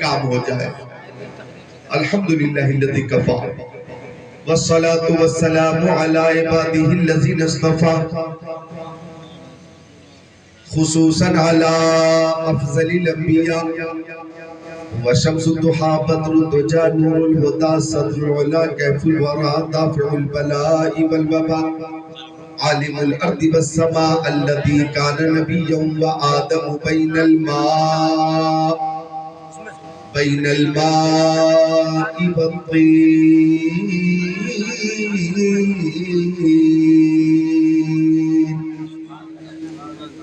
کام ہو جائے۔ الحمدللہ الذی کفا والصلاة والسلام علی عبادہ الذین اصطفا خصوصاً علی افضل الانبیاء وشمس الضحى بدر الدجى نور الهدى صدر العلا كيف الورى دافع البلاء والوباء عالم الارض والسماء الذي كان نبيا وآدم بين الماء والطين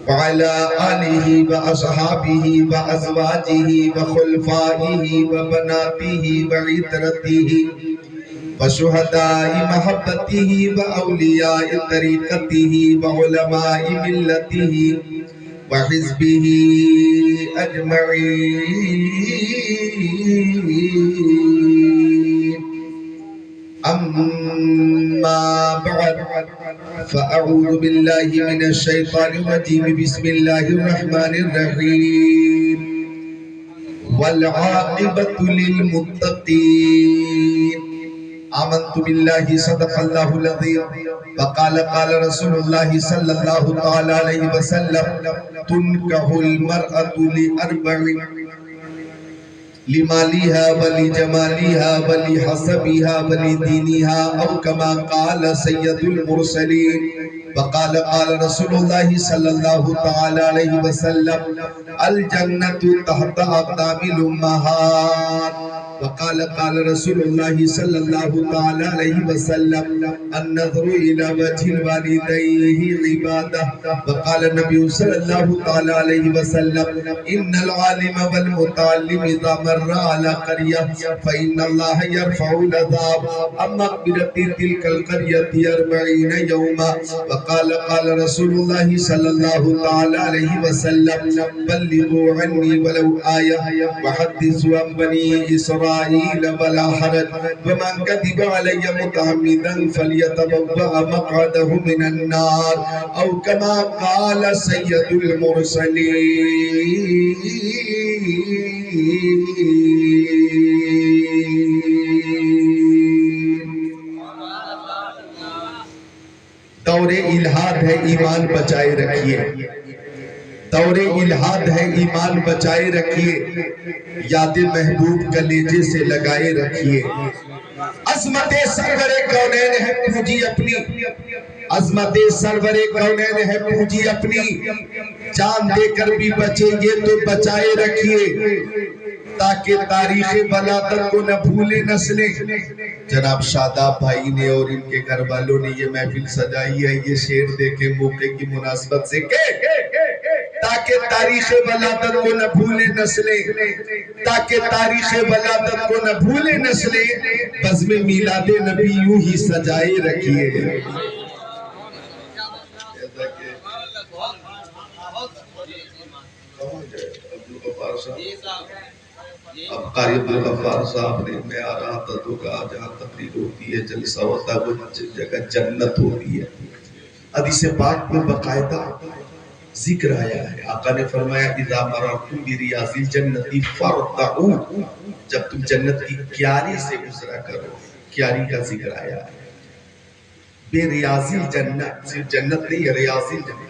وعلى آله وأصحابه وأزواجه وخلفائه وبناته وعترته وشهداء محبته وأولياء طريقته وعلماء ملته وحزبه أجمعين. أما بعد فأعوذ بالله من الشيطان الرجيم بسم الله الرحمن الرحيم والعاقبة للمتقين. آمنت بالله صدق الله العظيم وقال قال رسول الله صلى الله تعالى عليه وسلم تنكح المرأة لأربع لمالها ولجمالها ولحسبها ولدينها أو كما قال سيد المرسلين. وقال قال رسول الله صلى الله تعالى عليه وسلم الجنة تحت أقدام الأمهات. وقال قال رسول الله صلى الله تعالى عليه وسلم النظر إلى وجه الوالدين عبادة. وقال النبي صلى الله تعالى عليه وسلم إن العالم والمتعلم إذا مر على قرية فإن الله يرفع العذاب عن مغفرة تلك القرية 40 يوما. وقال قال رسول الله صلى الله تعالى عليه وسلم بلغوا عني ولو آية وحدثوا عن بني إسرائيل ولا حرج ومن كذب علي متعمدا فليتبوأ مقعده من النار أو كما قال سيد المرسلين. دور الہاد ہے ایمان بچائے رکھیے، دور الہاد ہے ایمان بچائے رکھیے، یاد محبوب کلیجے سے لگائے رکھیے. عظمت سرور کونین ہے پوجی اپنی، عظمت سرور کونین ہے پوجی اپنی، جان دے کر بھی بچیں گے تو بچائے رکھیے تاکہ تاریخ ولادت کو نہ بھولے نسلیں. جناب شاداب بھائی نے اور ان کے گھر والوں نے یہ محفل سجائی ہے یہ شعر دے کے موقع کی مناسبت سے کہ تاکہ تاریخ ولادت کو نہ بھولے نسلیں، تاکہ تاریخ ولادت کو نہ بھولے نسلیں، بزم میلاد نبی یوں ہی سجائے رکھیے. اب قاری عبدالغفار صاحب نے میں آ رہا تھا تو کہا جہاں تقریر ہوتی ہے جلسہ ہوتا ہے وہ جگہ جنت ہوتی ہے. حدیث پاک میں باقاعدہ ذکر آیا ہے. آقا نے فرمایا اذا مررتم بریاض الجنت فارتعوا، جب تم جنت کی کیاری سے گزرا کرو. کیاری کا ذکر آیا ہے. بے ریاض الجنت، صرف جنت نہیں ہے، ریاض الجنت.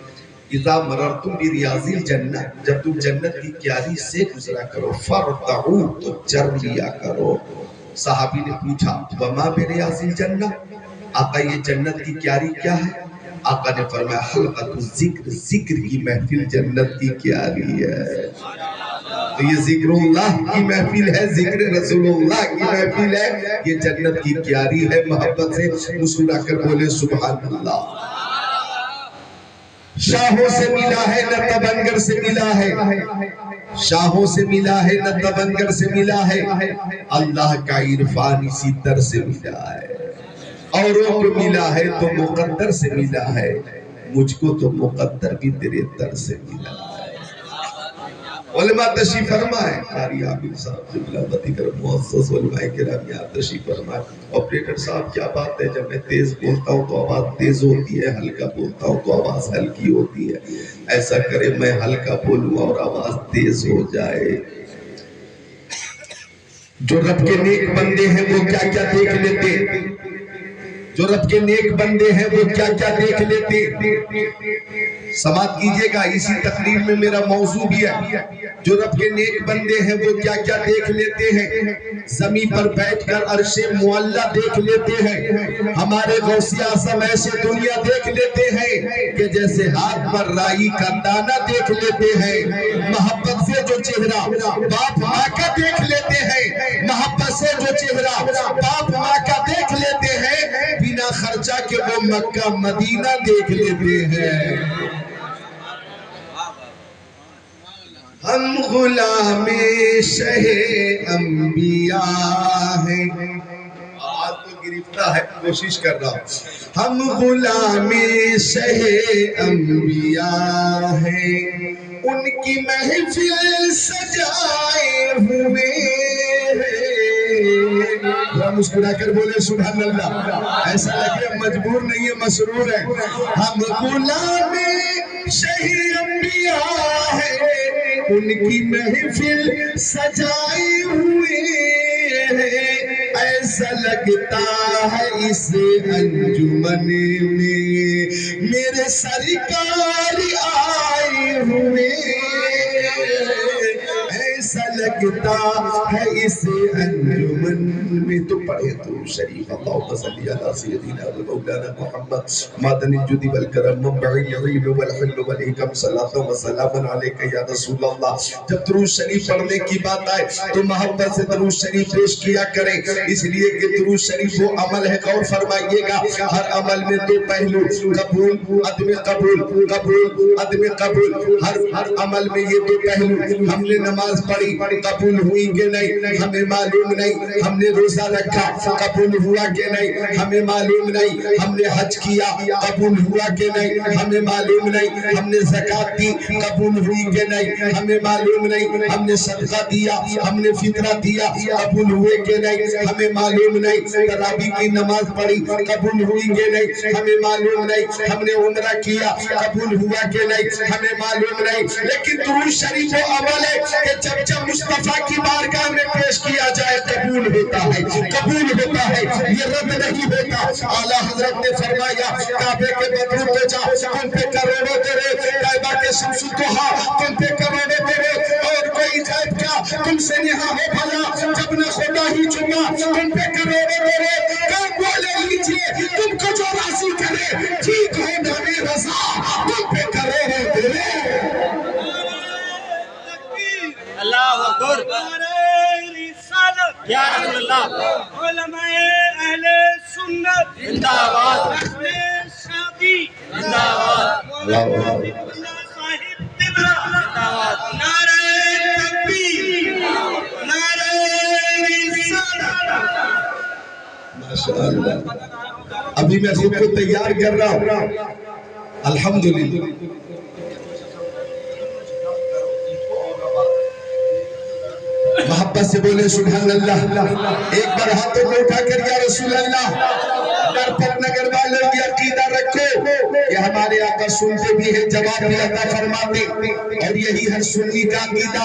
اذا مررتم بریاض الجنت، جب تم جنت کی کیاری سے گزرا کرو فارتعوا، تو چر لیا کرو. صحابی نے پوچھا وما بریاض الجنت، آقا یہ جنت کی کیاری کیا ہے؟ آقا نے فرمایا حلقۃ الذکر، ذکر کی محفل جنت کی کیاری ہے. تو یہ ذکر اللہ کی محفل ہے، ذکر رسول اللہ کی محفل ہے، یہ جنت کی کیاری ہے. محبت سے مسکرا کر بولے سبحان اللہ. شاہوں سے ملا ہے نہ تبنگر سے ملا ہے، شاہوں سے ملا ہے نہ تبنگر سے ملا ہے، اللہ کا عرفان اسی در سے ملا ہے. اوروں کو ملا ہے تو مقدر سے ملا ہے، مجھ کو تو مقدر بھی تیرے در سے ملا ہے. علماء تشریف فرمائے، قاری عامر صاحب جبلہ بتی کر معزز علماء کرام یہاں تشریف فرمائے. آپریٹر صاحب کیا بات ہے، جب میں تیز بولتا ہوں تو آواز تیز ہوتی ہے، ہلکا بولتا ہوں تو آواز ہلکی ہوتی ہے. ایسا کرے میں ہلکا بولوں اور آواز تیز ہو جائے. جو رب کے نیک بندے ہیں وہ کیا کیا دیکھ لیتے، جو رب کے نیک بندے ہیں وہ کیا کیا دیکھ لیتے. سماعت کیجئے گا، اسی تقریر میں میرا موضوع بھی ہے. جو رب کے نیک بندے ہیں وہ کیا کیا دیکھ لیتے ہیں. زمین پر بیٹھ کر عرش معلیٰ دیکھ لیتے ہیں. ہمارے غوث اعظم ایسے دنیا دیکھ لیتے ہیں کہ جیسے ہاتھ پر رائی کا دانہ دیکھ لیتے ہیں. محبت سے جو چہرہ باپ ماں کا دیکھ لیتے ہیں، محبت سے جو چہرہ باپ ماں کا دیکھ لیتے ہیں، بنا خرچہ کے وہ مکہ مدینہ دیکھ لیتے ہیں. ہم غلام شہ انبیاء ہیں. آواز تو گرفتہ ہے، کوشش کر رہا ہوں. ہم غلام شہ انبیاء ہیں، ان کی محفل سجائے ہوئے ہیں. مسکرا کر بولے سبحان اللہ. ایسا لگے مجبور نہیں ہے، مسرور ہے. ہم غلام شہ انبیاء ہیں، ان کی محفل سجائے ہوئے ہیں. ایسا لگتا ہے اس انجمن میں میرے سرکار آئے ہوئے. ایسا لگتا ہے اس انجمن میں. تو پڑھے تو شریف. اللہم صلی علی سیدنا و مولانا محمد مادن الجود والکرم منبع العلم والحلم والحکم صلاۃ و سلام علیک یا رسول اللہ. جب درود شریف پڑھنے کی بات آئے تو محبت سے درود شریف پیش کیا کریں، اس لیے کہ درود شریف وہ عمل ہے. غور فرمائیے گا، ہر عمل میں دو پہلو، قبول عدم قبول، قبول عدم قبول. ہر عمل میں یہ دو پہلو. ہم نے نماز پڑھی، قبول ہوئی کہ نہیں ہمیں معلوم نہیں. ہم نے روزہ رکھا، قبول ہوا کہ نہیں ہمیں معلوم نہیں. ہم نے حج کیا، قبول ہوا کہ نہیں ہمیں معلوم نہیں. ہم نے زکوٰۃ دی، قبول ہوئی کہ نہیں ہمیں معلوم نہیں. ہم نے صدقہ دیا، ہم نے فطرہ دیا، قبول ہوئے کہ نہیں ہمیں معلوم نہیں. تراویح کی نماز پڑھی، قبول ہوئی کہ نہیں ہمیں معلوم نہیں. ہم نے عمرہ کیا، قبول ہوا کہ نہیں ہمیں معلوم نہیں. لیکن درود شریف وہ عمل ہے کہ جب جب مصطفیٰ کی بارگاہ میں پیش کیا جائے قبول ہوتا ہے، قبول ہوتا ہے، یہ رد نہیں ہوتا. اعلیٰ حضرت نے فرمایا کعبے کے بدروں پہ جا، تم پہ کروڑوں تیرے، کعبہ کے شمس الضحیٰ تم پہ کروڑوں تیرے، اور کوئی جائب کیا تم سے نہا ہو بھلا جب نہ خدا ہی چکا تم پہ کروڑوں تیرے. کام بولے لیجئے تم کو جو راضی کرے، ٹھیک ہو نبی رضا تم پہ کروڑوں تیرے. اللہ اکبر یا رسول اللہ. علماء اہل سنت زندہ باد، شادی زندہ باد، صاحب طبلہ زندہ باد. نعرہ تکبیر، نعرہ رسالت. ماشاءاللہ. ابھی میں خود کو تیار کر رہا ہوں. الحمدللہ. محبت سے بولے سبحان اللہ. ایک بار ہاتھوں کو اٹھا کر یا رسول اللہ. نرپت نگر والے یہ عقیدہ رکھو کہ ہمارے آقا سنتے بھی ہیں، جواب بھی عطا فرماتے. اور یہی ہر سنی کا عقیدہ،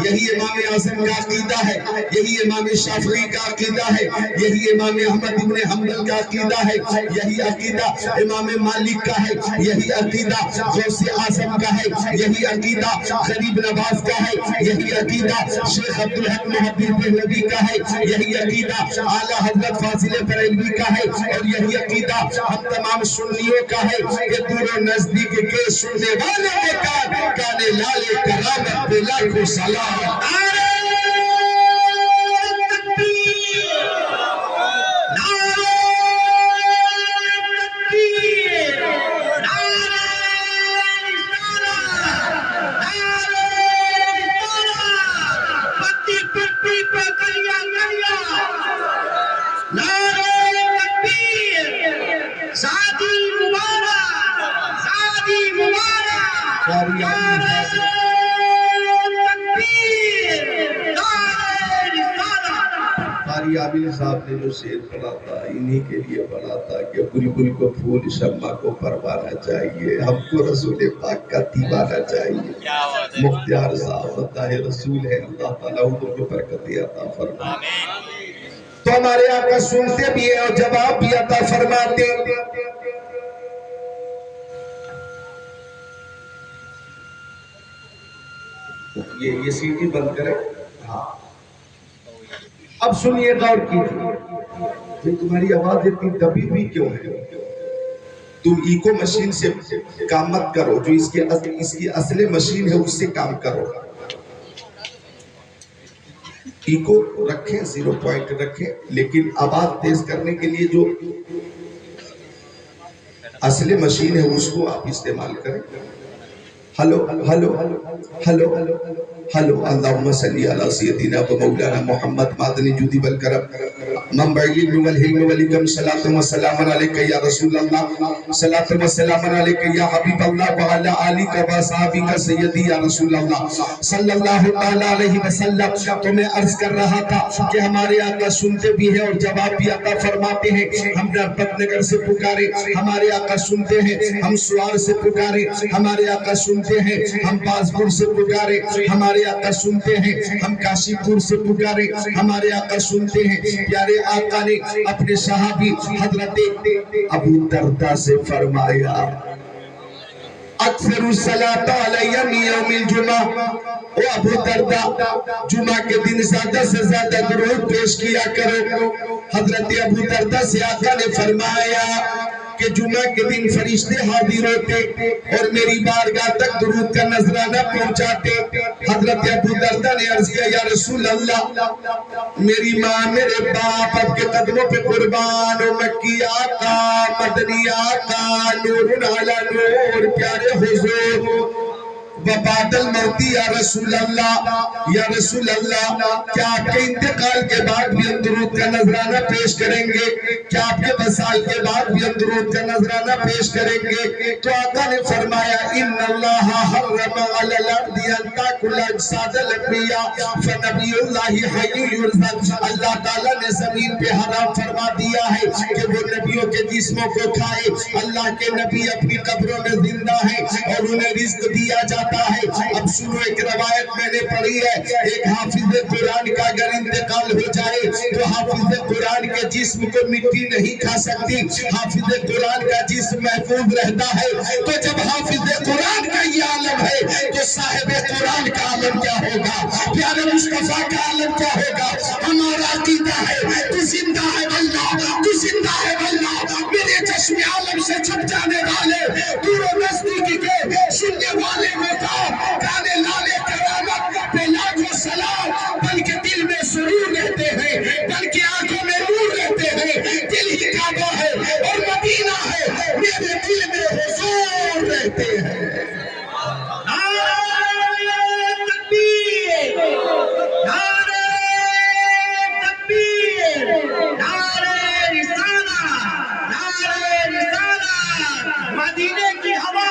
یہی امام اعظم کا عقیدہ ہے، یہی امام شافعی کا عقیدہ ہے، یہی امام احمد ابن حنبل کا عقیدہ ہے، یہی عقیدہ امام مالک کا ہے، یہی عقیدہ غوث اعظم کا ہے، یہی عقیدہ غریب نواز کا ہے، یہی عقیدہ شیخ عبدالحق محبی دہلوی کا ہے، یہی عقیدہ اعلیٰ حضرت فاضل بریلوی کا ہے، اور یہی عقیدہ ہم تمام سنیوں کا ہے کہ دور و نزدیک کے سننے والے کانے لال کرامت پہ لاکھوں سلام. قاری عامل صاحب نے جو شعر پڑھا تھا انہی کے لیے پڑھا تھا کہ بلبل کو پھول شمع کو پروانا چاہیے، ہم کو رسول پاک کا دیوانہ چاہیے۔ مختار صاحب مداح رسول ہے، اللہ تعالیٰ ان کو برکت عطا فرمائے۔ تو ہمارے آقا سنتے بھی ہیں اور جواب بھی عطا فرماتے۔ یہ سیٹی بند کریں۔ ہاں اب سنیے، غور کیجیے، تمہاری آواز اتنی دبی ہوئی کیوں ہے؟ تم ایکو مشین سے کام مت کرو، جو اس کی اصل مشین ہے اس سے کام کرو۔ ایکو رکھیں، 0 پوائنٹ رکھیں، لیکن آواز تیز کرنے کے لیے جو اصل مشین ہے اس کو آپ استعمال کریں۔ ہلو ہلو ہلو ہلو اللہم صلی علی سیدنا و مولانا محمد معدن جودی والکرم منبع العلم والحلم والحکم صلاۃ و سلام علیک یا رسول اللہ، صلاۃ و سلام علیک یا حبیب اللہ وعلی آلک و اصحابک سیدی یا رسول اللہ صلی اللہ تعالی علیہ وسلم۔ تو میں عرض کر رہا تھا کہ ہمارے آقا سنتے بھی ہیں اور جواب بھی عطا فرماتے ہیں۔ ہم نرپت نگر سے پکارے، ہمارے آقا سنتے ہیں، ہم سوار سے پکارے، ہمارے آقا سنتے ہیں، ہم بازپور سے پکارے، ہمارے آقا سنتے ہیں، ہم کاشی پور سے پکارے، ہمارے آقا سنتے ہیں۔ پیارے آقا نے اپنے صحابی حضرت ابو دردہ سے فرمایا اکثر الصلاۃ علی یوم الجمعہ، او ابو دردہ جمعہ کے دن زیادہ سے زیادہ درود پیش کیا کرو۔ حضرت ابو دردہ سے آقا نے فرمایا کہ جمعہ کے دن فرشتے حاضر ہوتے اور میری بارگاہ تک درود کا نذرانہ پہنچاتے۔ حضرت ابو دردہ نے عرض کیا، یا رسول اللہ، میری ماں میرے باپ آپ کے قدموں پہ قربان ہو، مکی آقا مدنی آقا نور علی نور، پیارے حضور وبعد الموت یا رسول اللہ، یا رسول اللہ، کیا آپ کے انتقال کے بعد بھی ہم درود کا نذرانہ پیش کریں گے؟ کیا آپ کے وصال کے بعد بھی ہم درود کا نذرانہ پیش کریں گے؟ تو آقا نے فرمایا ان اللہ حرم علی الارض ان تاکل اجساد الانبیاء فنبی اللہ حی یرزق۔ اللہ تعالیٰ نے زمین پہ حرام فرما دیا ہے کہ وہ نبیوں کے جسموں کو کھائے۔ اللہ کے نبی اپنی قبروں میں زندہ ہیں اور انہیں رزق دیا جاتا ہے۔ اب سنو، ایک روایت میں نے پڑھی ہے، ایک حافظ قرآن کا اگر انتقال ہو جائے تو حافظ قرآن کے جسم کو مٹی نہیں کھا سکتی، حافظ قرآن کا جسم محفوظ رہتا ہے۔ تو جب حافظ قرآن کا یہ عالم ہے تو صاحب قرآن کا عالم کیا ہوگا؟ پیارے مصطفیٰ کا عالم کیا ہوگا؟ ہمارا عقیدہ ہے تو زندہ ہے واللہ، تو زندہ ہے واللہ، میرے چشم عالم سے چھپ جانے والے، دور و نزدیک کے سننے والے میں کانے لالے کرامت پہ لاکھوں سلام، بلکہ دل میں سرور رہتے ہیں، بلکہ آنکھوں میں نور رہتے ہیں۔ دل ہی کعبہ ہے اور مدینہ ہے، میرے دل میں حضور رہتے ہیں۔ نعرہ تکبیر، نعرہ تکبیر، نعرہ رسالہ، نعرہ رسالہ، مدینے کی ہوا،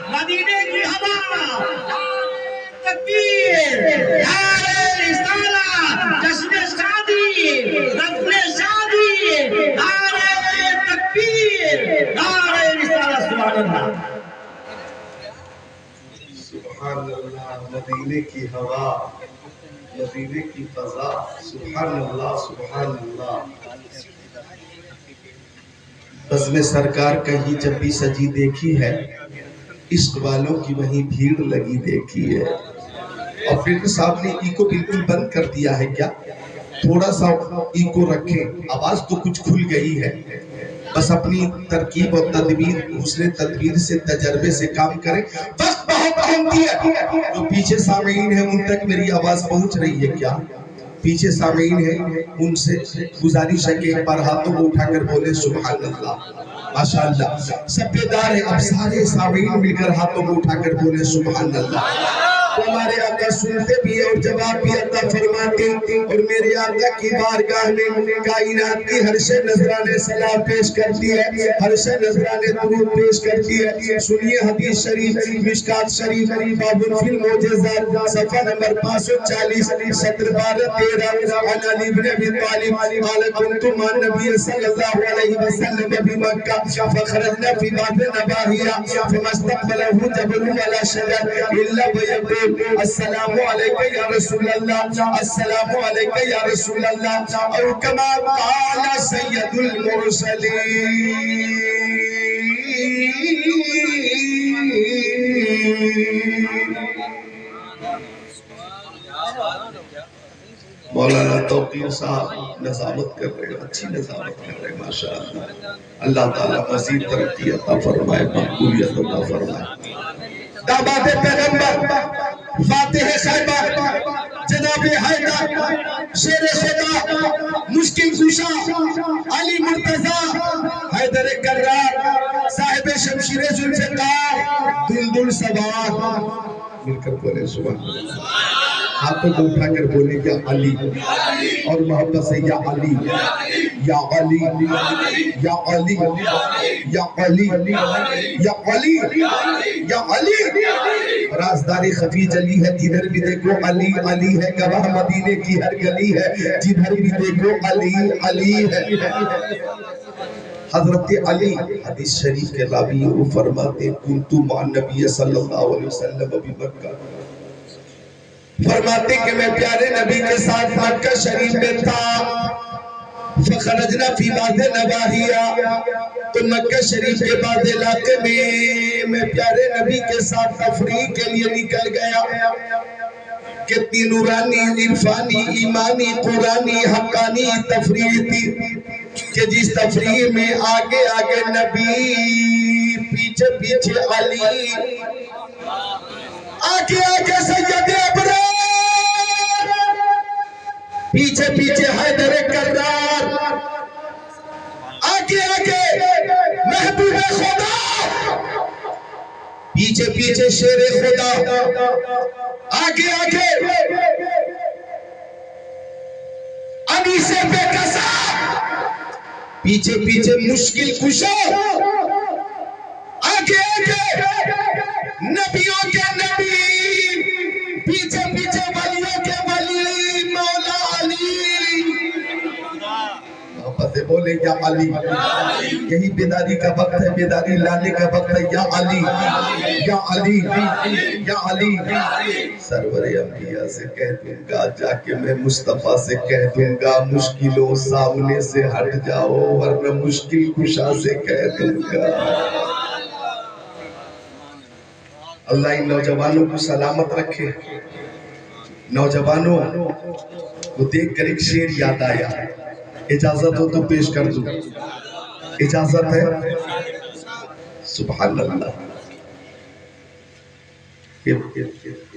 مدینے کی ہوا، تکبیر، نعرہ رسالہ، جشن شادی، رسم شادی، نعرہ تکبیر، نعرہ رسالہ، سبحان اللہ، سبحان اللہ، مدینے کی ہوا، مدینے کی فضا، سبحان اللہ سبحان اللہ۔ بزم سرکار کہیں جب بھی سجی دیکھی ہے، عشق والوں کی وہیں بھیڑ لگی دیکھی ہے۔ اور پھر صاحب نے ایکو بالکل بند کر دیا ہے کیا؟ تھوڑا سا ایکو رکھیں، آواز تو کچھ کھل گئی ہے، بس اپنی ترکیب اور تدبیر، حسن تدبیر سے، تجربے سے کام کریں۔ وقت بہت قیمتی ہے، جو پیچھے سامعین ہیں ان تک میری آواز پہنچ رہی ہے کیا؟ پیچھے سامعین ہیں ان سے گزارش ہے کہ ایک بار ہاتھوں کو اٹھا کر بولے سبحان اللہ، ماشاءاللہ سب بیدار ہیں۔ اب سارے سامعین مل کر ہاتھوں کو اٹھا کر بولے سبحان اللہ۔ تو ہمارے آقا سنتے بھی اور جواب بھی عطا فرماتے اور میرے آقا کی بارگاہ میں کائنات کی ہر شے نذرانے سلام پیش کرتی ہے ہر شے نذرانے درود پیش کرتی ہے سنیے حدیث شریف مشکات شریف باب فی المعجزات صفحہ نمبر 540 سطر 12-13 عن علی بن ابی طالب قال كنت مع النبي صلى الله عليه وسلم بمكة فخرجنا في بعض النواحي فما استقبله جبل ولا شجر إلا ويقول السلام عليك يا رسول الله السلام عليك يا رسول الله أو كما قال سيد المرسلين مولانا توقیر صاحب نظامت کر رہے ہیں اچھی نظامت کر رہے ہیں ماشاءاللہ اللہ تعالیٰ مزید ترقی عطا فرمائے مقبولیت عطا فرمائے دعوت پیغمبر فاتح خیبر جناب حیدر شیر خدا مشکل کشا علی مرتضی حیدر کرار صاحب شمشیر ذوالفقار دلدل سوار مل کر بولے سبحان اللہ ہاتھوں کو اٹھا کر بولے یا علی اور محبت سے یا علی یا علی یا علی یا علی یا علی یا علی رازداری خفی جلی ہے جدھر بھی دیکھو علی علی ہے گواہ مدینے کی ہر گلی ہے جدھر بھی دیکھو علی علی ہے حضرت علی حدیث شریف کے راوی وہ فرماتے کنتو مع النبی صلی اللہ علیہ وسلم ابی مکہ فرماتے کہ میں پیارے نبی کے ساتھ مکہ شریف میں تھا فخرجنا فی بعض نواحیہ تو مکہ شریف کے بعض علاقے میں پیارے نبی کے ساتھ تفریح کے لیے نکل گیا کتنی نورانی عرفانی ایمانی قرآنی حقانی تفریح تھی کہ جس تفریح میں آگے آگے نبی پیچھے پیچھے علی آگے آگے سید ابرار پیچھے پیچھے حیدر کرار آگے آگے محبوب خدا پیچھے پیچھے شیر خدا آگے آگے انیس بے کسا پیچھے پیچھے مشکل کشا آگے آگے نبیوں کے نبی پیچھے پیچھے ولیوں کے ولی مولا علی محبت سے بولے یا علی یہی بیداری کا وقت ہے بیداری لانے کا وقت ہے یا علی یا علی یا علی سرور انبیاء سے کہہ دوں گا جا کے میں مصطفیٰ سے کہہ دوں گا مشکلوں سامنے سے ہٹ جاؤ ورنہ مشکل کشا سے کہہ دوں گا اللہ ان نوجوانوں کو سلامت رکھے نوجوانوں کو دیکھ کر ایک شعر یاد آیا اجازت ہو تو پیش کر دوں اجازت ہے سبحان اللہ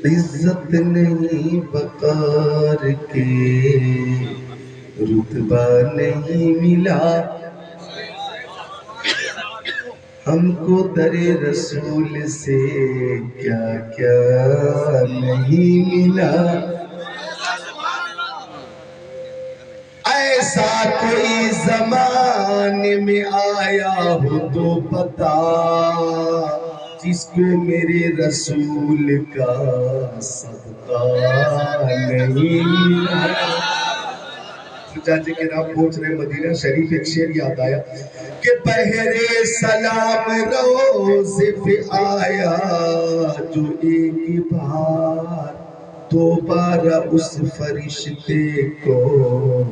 عزت نہیں وقار کے رتبہ نہیں ملا ہم کو در رسول سے کیا کیا نہیں ملا ایسا کوئی زمانے میں آیا ہو تو پتا جس کو میرے رسول کا صدقہ نہیں ملا جاجے کے نام پہنچ رہے مدینہ شریف ایک شعر یاد آیا کہ بہرے سلام روزے پہ آیا جو ایک بار دوبارہ اس فرشتے کو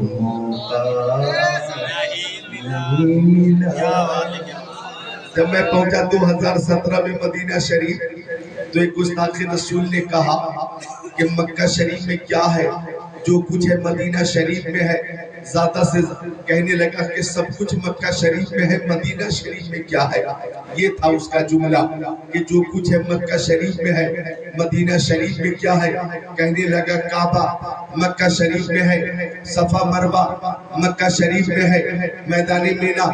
موقع نہیں ملا جب میں پہنچا 2017 میں مدینہ شریف تو ایک گستاخ رسول نے کہا کہ مکہ شریف میں کیا ہے جو کچھ ہے مدینہ شریف میں ہے. زیادہ سے کہنے لگا کہ سب کچھ مکہ شریف میں ہے، مدینہ شریف میں کیا ہے. یہ تھا اس کا جملہ کہ جو کچھ ہے مکہ شریف میں ہے، مدینہ شریف میں کیا ہے. کہنے لگا کعبہ مکہ شریف میں ہے، صفا مروہ مکہ شریف میں ہے، میدان مینا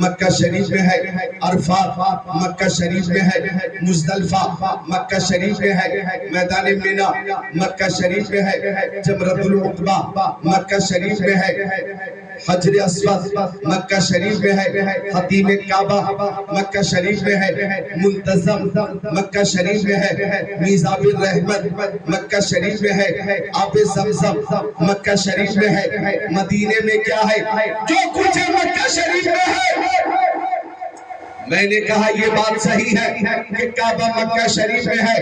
مکہ شریف میں ہے، عرفات مکہ شریف میں ہے، مزدلفہ مکہ شریف میں ہے، میدان مینا مکہ شریف میں ہے، جمرۃ العقبہ مکہ شریف میں ہے، حجر اسود مکہ شریف میں ہے، حتیم کعبہ مکہ شریف میں ہے، منتظم مکہ شریف میں ہے، میزاب الرحمت مکہ شریف میں ہے، آب زمزم مکہ شریف میں ہے. مدینے میں کیا ہے؟ جو کچھ ہے مکہ شریف میں ہے. میں نے کہا یہ بات صحیح ہے کہ کعبہ مکہ شریف میں ہے،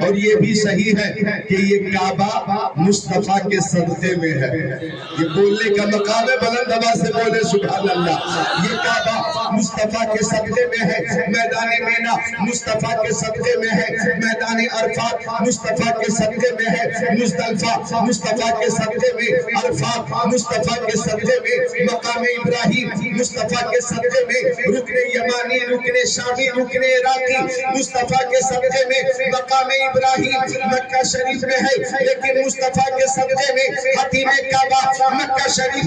اور یہ بھی صحیح ہے کہ یہ کعبہ مصطفیٰ کے صدقے میں ہے. یہ بولنے کا مقام ہے، بلند آواز سے بولے سبحان اللہ. یہ کعبہ مصطفیٰ کے صدقے میں ہے، میدان مینا مصطفیٰ کے صدقے میں ہے، میدان عرفات مصطفیٰ کے صدقے میں ہے، مزدلفہ مصطفیٰ کے صدقے میں، عرفات مصطفیٰ کے صدقے میں، مقام ابراہیم مصطفیٰ کے صدقے میں، رکن یمانی رکن شامی رکن عراقی مصطفیٰ کے صدقے میں، مقام ابراہیم مکہ شریف میں ہے، لیکن مصطفیٰ کے صدقے میں حتیم کعبہ مکہ شریف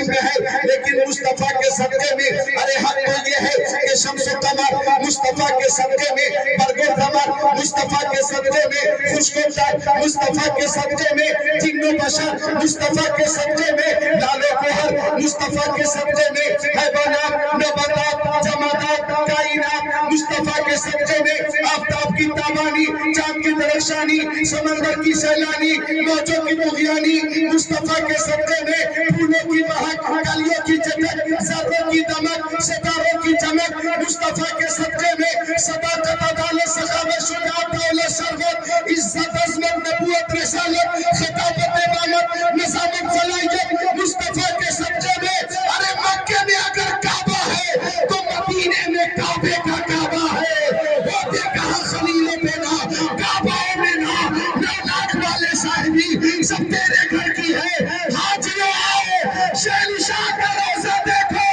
میں ہے، لیکن مصطفیٰ کے صدقے میں ارے حق تو یہ ہے کہ شمس و قمر مصطفیٰ کے صدقے میں، برگ و ثمر مصطفیٰ کے صدقے میں، خشک و تر مصطفیٰ کے صدقے میں، جن و بشر مصطفیٰ کے صدقے میں، لال و گوہر مصطفیٰ کے صدقے میں، حیوانات نباتات جمادات کائنات مصطفیٰ کے صدقے میں، آفتاب کی تابانی چاند کی درخشانی سمندر کی سیلانی موجوں کی بغیانی مصطفیٰ کے صدقے میں، پھولوں کی مہک کلیوں کی چٹک ذروں کی دمک ستاروں کی چمک مصطفیٰ کے صدقے میں، صداقت عدالت سخاوت شجاعت دولت ثروت عزت عظمت نبوت رسالت خطابت امامت نظامت صلاحیت مصطفیٰ کے صدقے میں. ارے مکے میں اگر کعبہ ہے تو مدینے میں کعبے کا کعبہ ہے. ہوتے کہاں خلیل پینا کعبہ مینا نالاک والے صاحبی سب تیرے گھر کی ہے. حاجیوں آئے شہنشاہ کا روزہ دیکھو،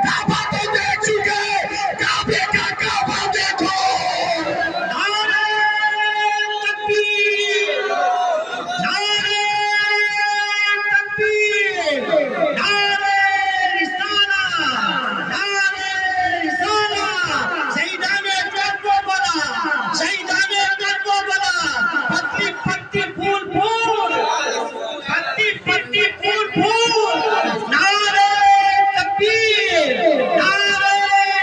کعبہ تو دیکھ چکے، کعبے کا کعبہ دیکھو. نعرہ تکبیر، نعرہ تکبیر، نعرہ رسالہ، نعرہ رسالہ. شہیدان کربلا، شہیدان کربلا، پتی پتی پھول پھول، پتی پتی پھول پھول. نعرہ تکبیر، نعرہ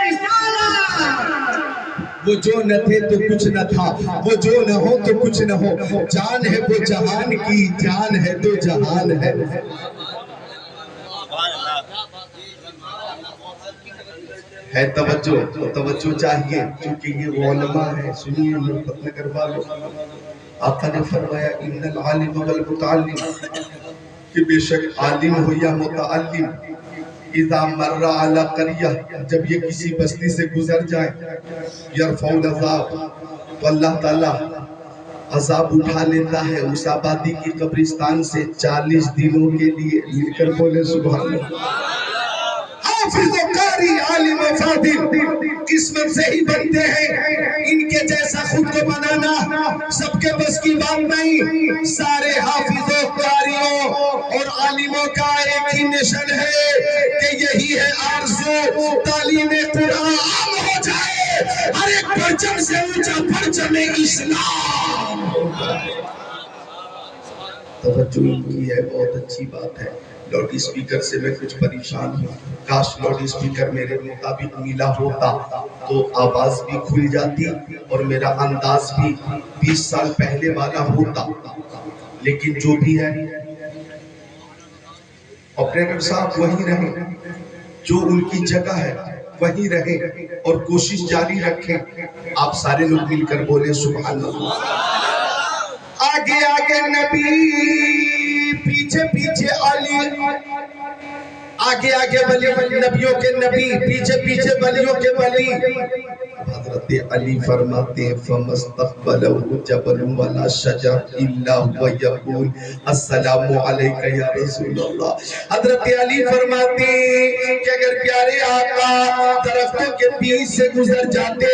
رسالہ. وہ جو نہ تھے تو کچھ نہ تھا، وہ جو نہ ہو تو کچھ نہ ہو. جان ہے وہ جہان کی، جان ہے تو جہان ہے. ہے توجہ چاہیے کیونکہ یہ وہ علماء ہیں. سنیے مرفت نگر والوں، آقا نے فرمایا ان العالم والمتعلم کہ بے شک عالم ہو یا متعلم اذا مر علی قریہ جب یہ کسی بستی سے گزر جائے یرفع العذاب تو اللہ تعالیٰ عذاب اٹھا لیتا ہے اس آبادی کی قبرستان سے 40 دنوں کے لیے. مل کر بولے سبحان اللہ. حافظ و قاری عالم و فاضل قسمت سے ہی بنتے ہیں، ان کے جیسا خود کو بنانا سب کے بس کی بات نہیں. سارے حافظوں قاریوں اور عالموں کا ایک ہی مشن ہے کہ یہی ہے آرزو تعلیم قرآن عام ہو جائے، ہر ایک پرچم سے اونچا پرچم اسلام. توجہ کی ہے، بہت اچھی بات ہے. لاؤڈ اسپیکر سے میں کچھ پریشان ہوں، کاش لاؤڈ اسپیکر میرے مطابق ملا ہوتا تو آواز بھی کھل جاتی اور میرا انداز بھی 20 سال پہلے والا ہوتا. لیکن جو بھی ہے آپریٹر صاحب وہی رہیں، جو ان کی جگہ ہے وہی رہیں اور کوشش جاری رکھیں. آپ سارے لوگ مل کر بولے سبحان اللہ. آگے آگے نبی پیچھے پیچھے علی، آگے آگے ولی نبیوں کے نبی، پیچھے پیچھے ولیوں کے ولی. حضرت علی فرماتے ہیں فَمَسْتَقْبَلَهُ جَبَلٌ وَلَا شَجَرٌ إِلَّا هُوَ يَقُولُ السلام علیکہ یا رسول اللہ۔ حضرت علی فرماتے ہیں کہ اگر پیارے آقا درختوں کے بیچ سے گزر جاتے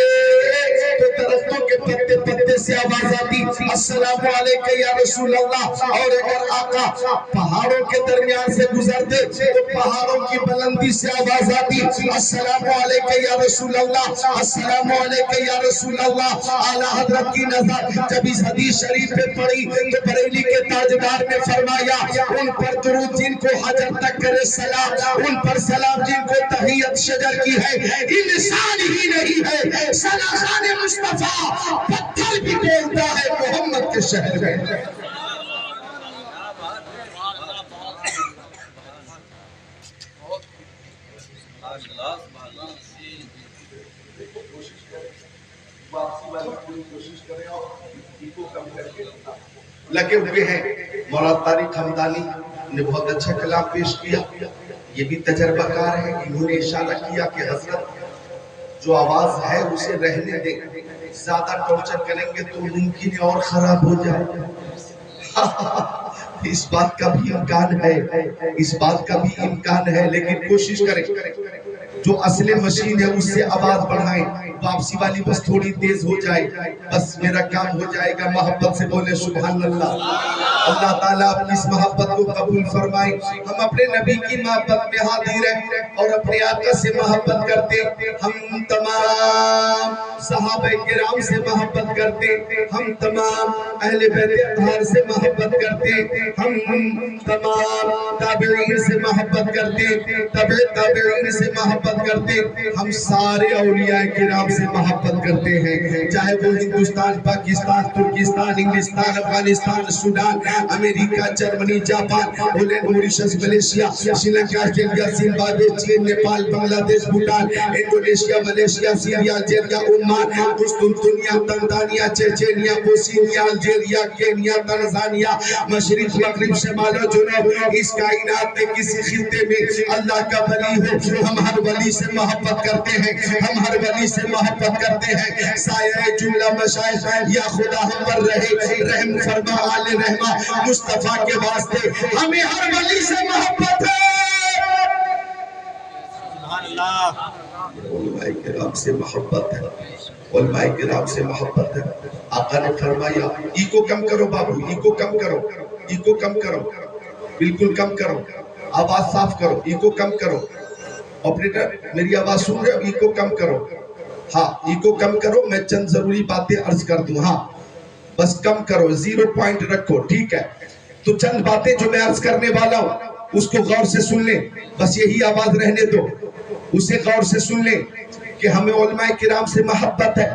تو درختوں کے پتے پتے سے آواز آتی السلام علیکہ یا رسول اللہ، اور اگر آقا پہاڑوں کے درمیان سے گزرتے تو پہاڑوں کی بلندی سے آواز آتی السلام علیکہ یا رسول اللہ، السلام علیکہ یا رسول اللہ۔ اعلیٰ حضرت کی نظر جب اس حدیث شریف پہ پڑی تو بریلی کے تاجدار نے فرمایا ان پر درود جن کو حجر تک کرے سلام، ان پر سلام جن کو تحیت شجر کی ہے، انسان ہی نہیں ہے سلاخان مصطفیٰ پتھر بھی بولتا ہے محمد کے شہر میں۔ لگے ہوئے ہیں مولانا طارق حمدانی نے بہت اچھا کلام پیش کیا، یہ بھی تجربہ کار ہے، انہوں نے اشارہ کیا کہ حضرت جو آواز ہے اسے رہنے دیں، زیادہ ٹارچر کریں گے تو ممکن ہے اور خراب ہو جائے۔ اس بات کا بھی امکان ہے، اس بات کا بھی امکان ہے، لیکن کوشش کریں جو اصل مشین ہے اس سے آواز بڑھائیں، واپسی والی بس تھوڑی تیز ہو جائے، بس میرا کام ہو جائے گا۔ محبت سے بولے سبحان اللہ۔ اللہ تعالیٰ اپنی اس محبت کو قبول فرمائے۔ ہم اپنے نبی کی محبت میں حاضر ہیں اور اپنے آقا سے محبت کرتے، ہم تمام صحابہ کرام سے محبت کرتے، ہم تمام اہل بیت اطہار سے محبت کرتے، ہم تمام تابعین سے محبت کرتے، تابع تابعین سے محبت کرتے، ہم سارے اولیاء کرام سے محبت کرتے ہیں، چاہے وہ ہندوستان، پاکستان، ترکستان، انگلستان، افغانستان، سوڈان، امریکہ، Germany, Japan, Holland, Mauritius, Malaysia, Sri Lanka, Australia, Zimbabwe, چین، Nepal, Bangladesh, Bhutan, Indonesia, Malaysia, Syria, Algeria, Oman, قسطنطنیہ، Tanzania, Chechnya, Bosnia, Algeria, Kenya, Tanzania, مشرق، مغرب، شمال و جنوب، اس کائنات میں کسی خطے میں اللہ کا ولی ہو، ہم ہر ولی سے محبت کرتے ہیں، ہم ہر ولی سے محبت کرتے ہیں۔ سایہ جملہ مشائخ یا خدا ہم پر رہے، رحم فرما آل رحمہ مصطفیٰ کے واسطے، ہمیں ہر ولی سے محبت ہے۔ سبحان اللہ۔ علماء کرام سے محبت ہے، علماء کرام سے محبت ہے۔ آقا نے فرمایا ایکو کم کرو بابو، ایکو کم کرو، ایکو کم کرو، بالکل کم کرو، آواز صاف کرو، ایکو کم کرو۔ آپریٹر میری آواز سن رہے ہو؟ ایکو کم کرو، ہاں ایکو کم کرو، میں چند ضروری باتیں عرض کر دوں، ہاں بس کم کرو، 0 پوائنٹ رکھو، ٹھیک ہے؟ تو چند باتیں جو میں عرض کرنے والا ہوں اس کو غور سے سن لیں، بس یہی آواز رہنے دو، اسے غور سے سن لیں کہ ہمیں علماء کرام سے محبت ہے۔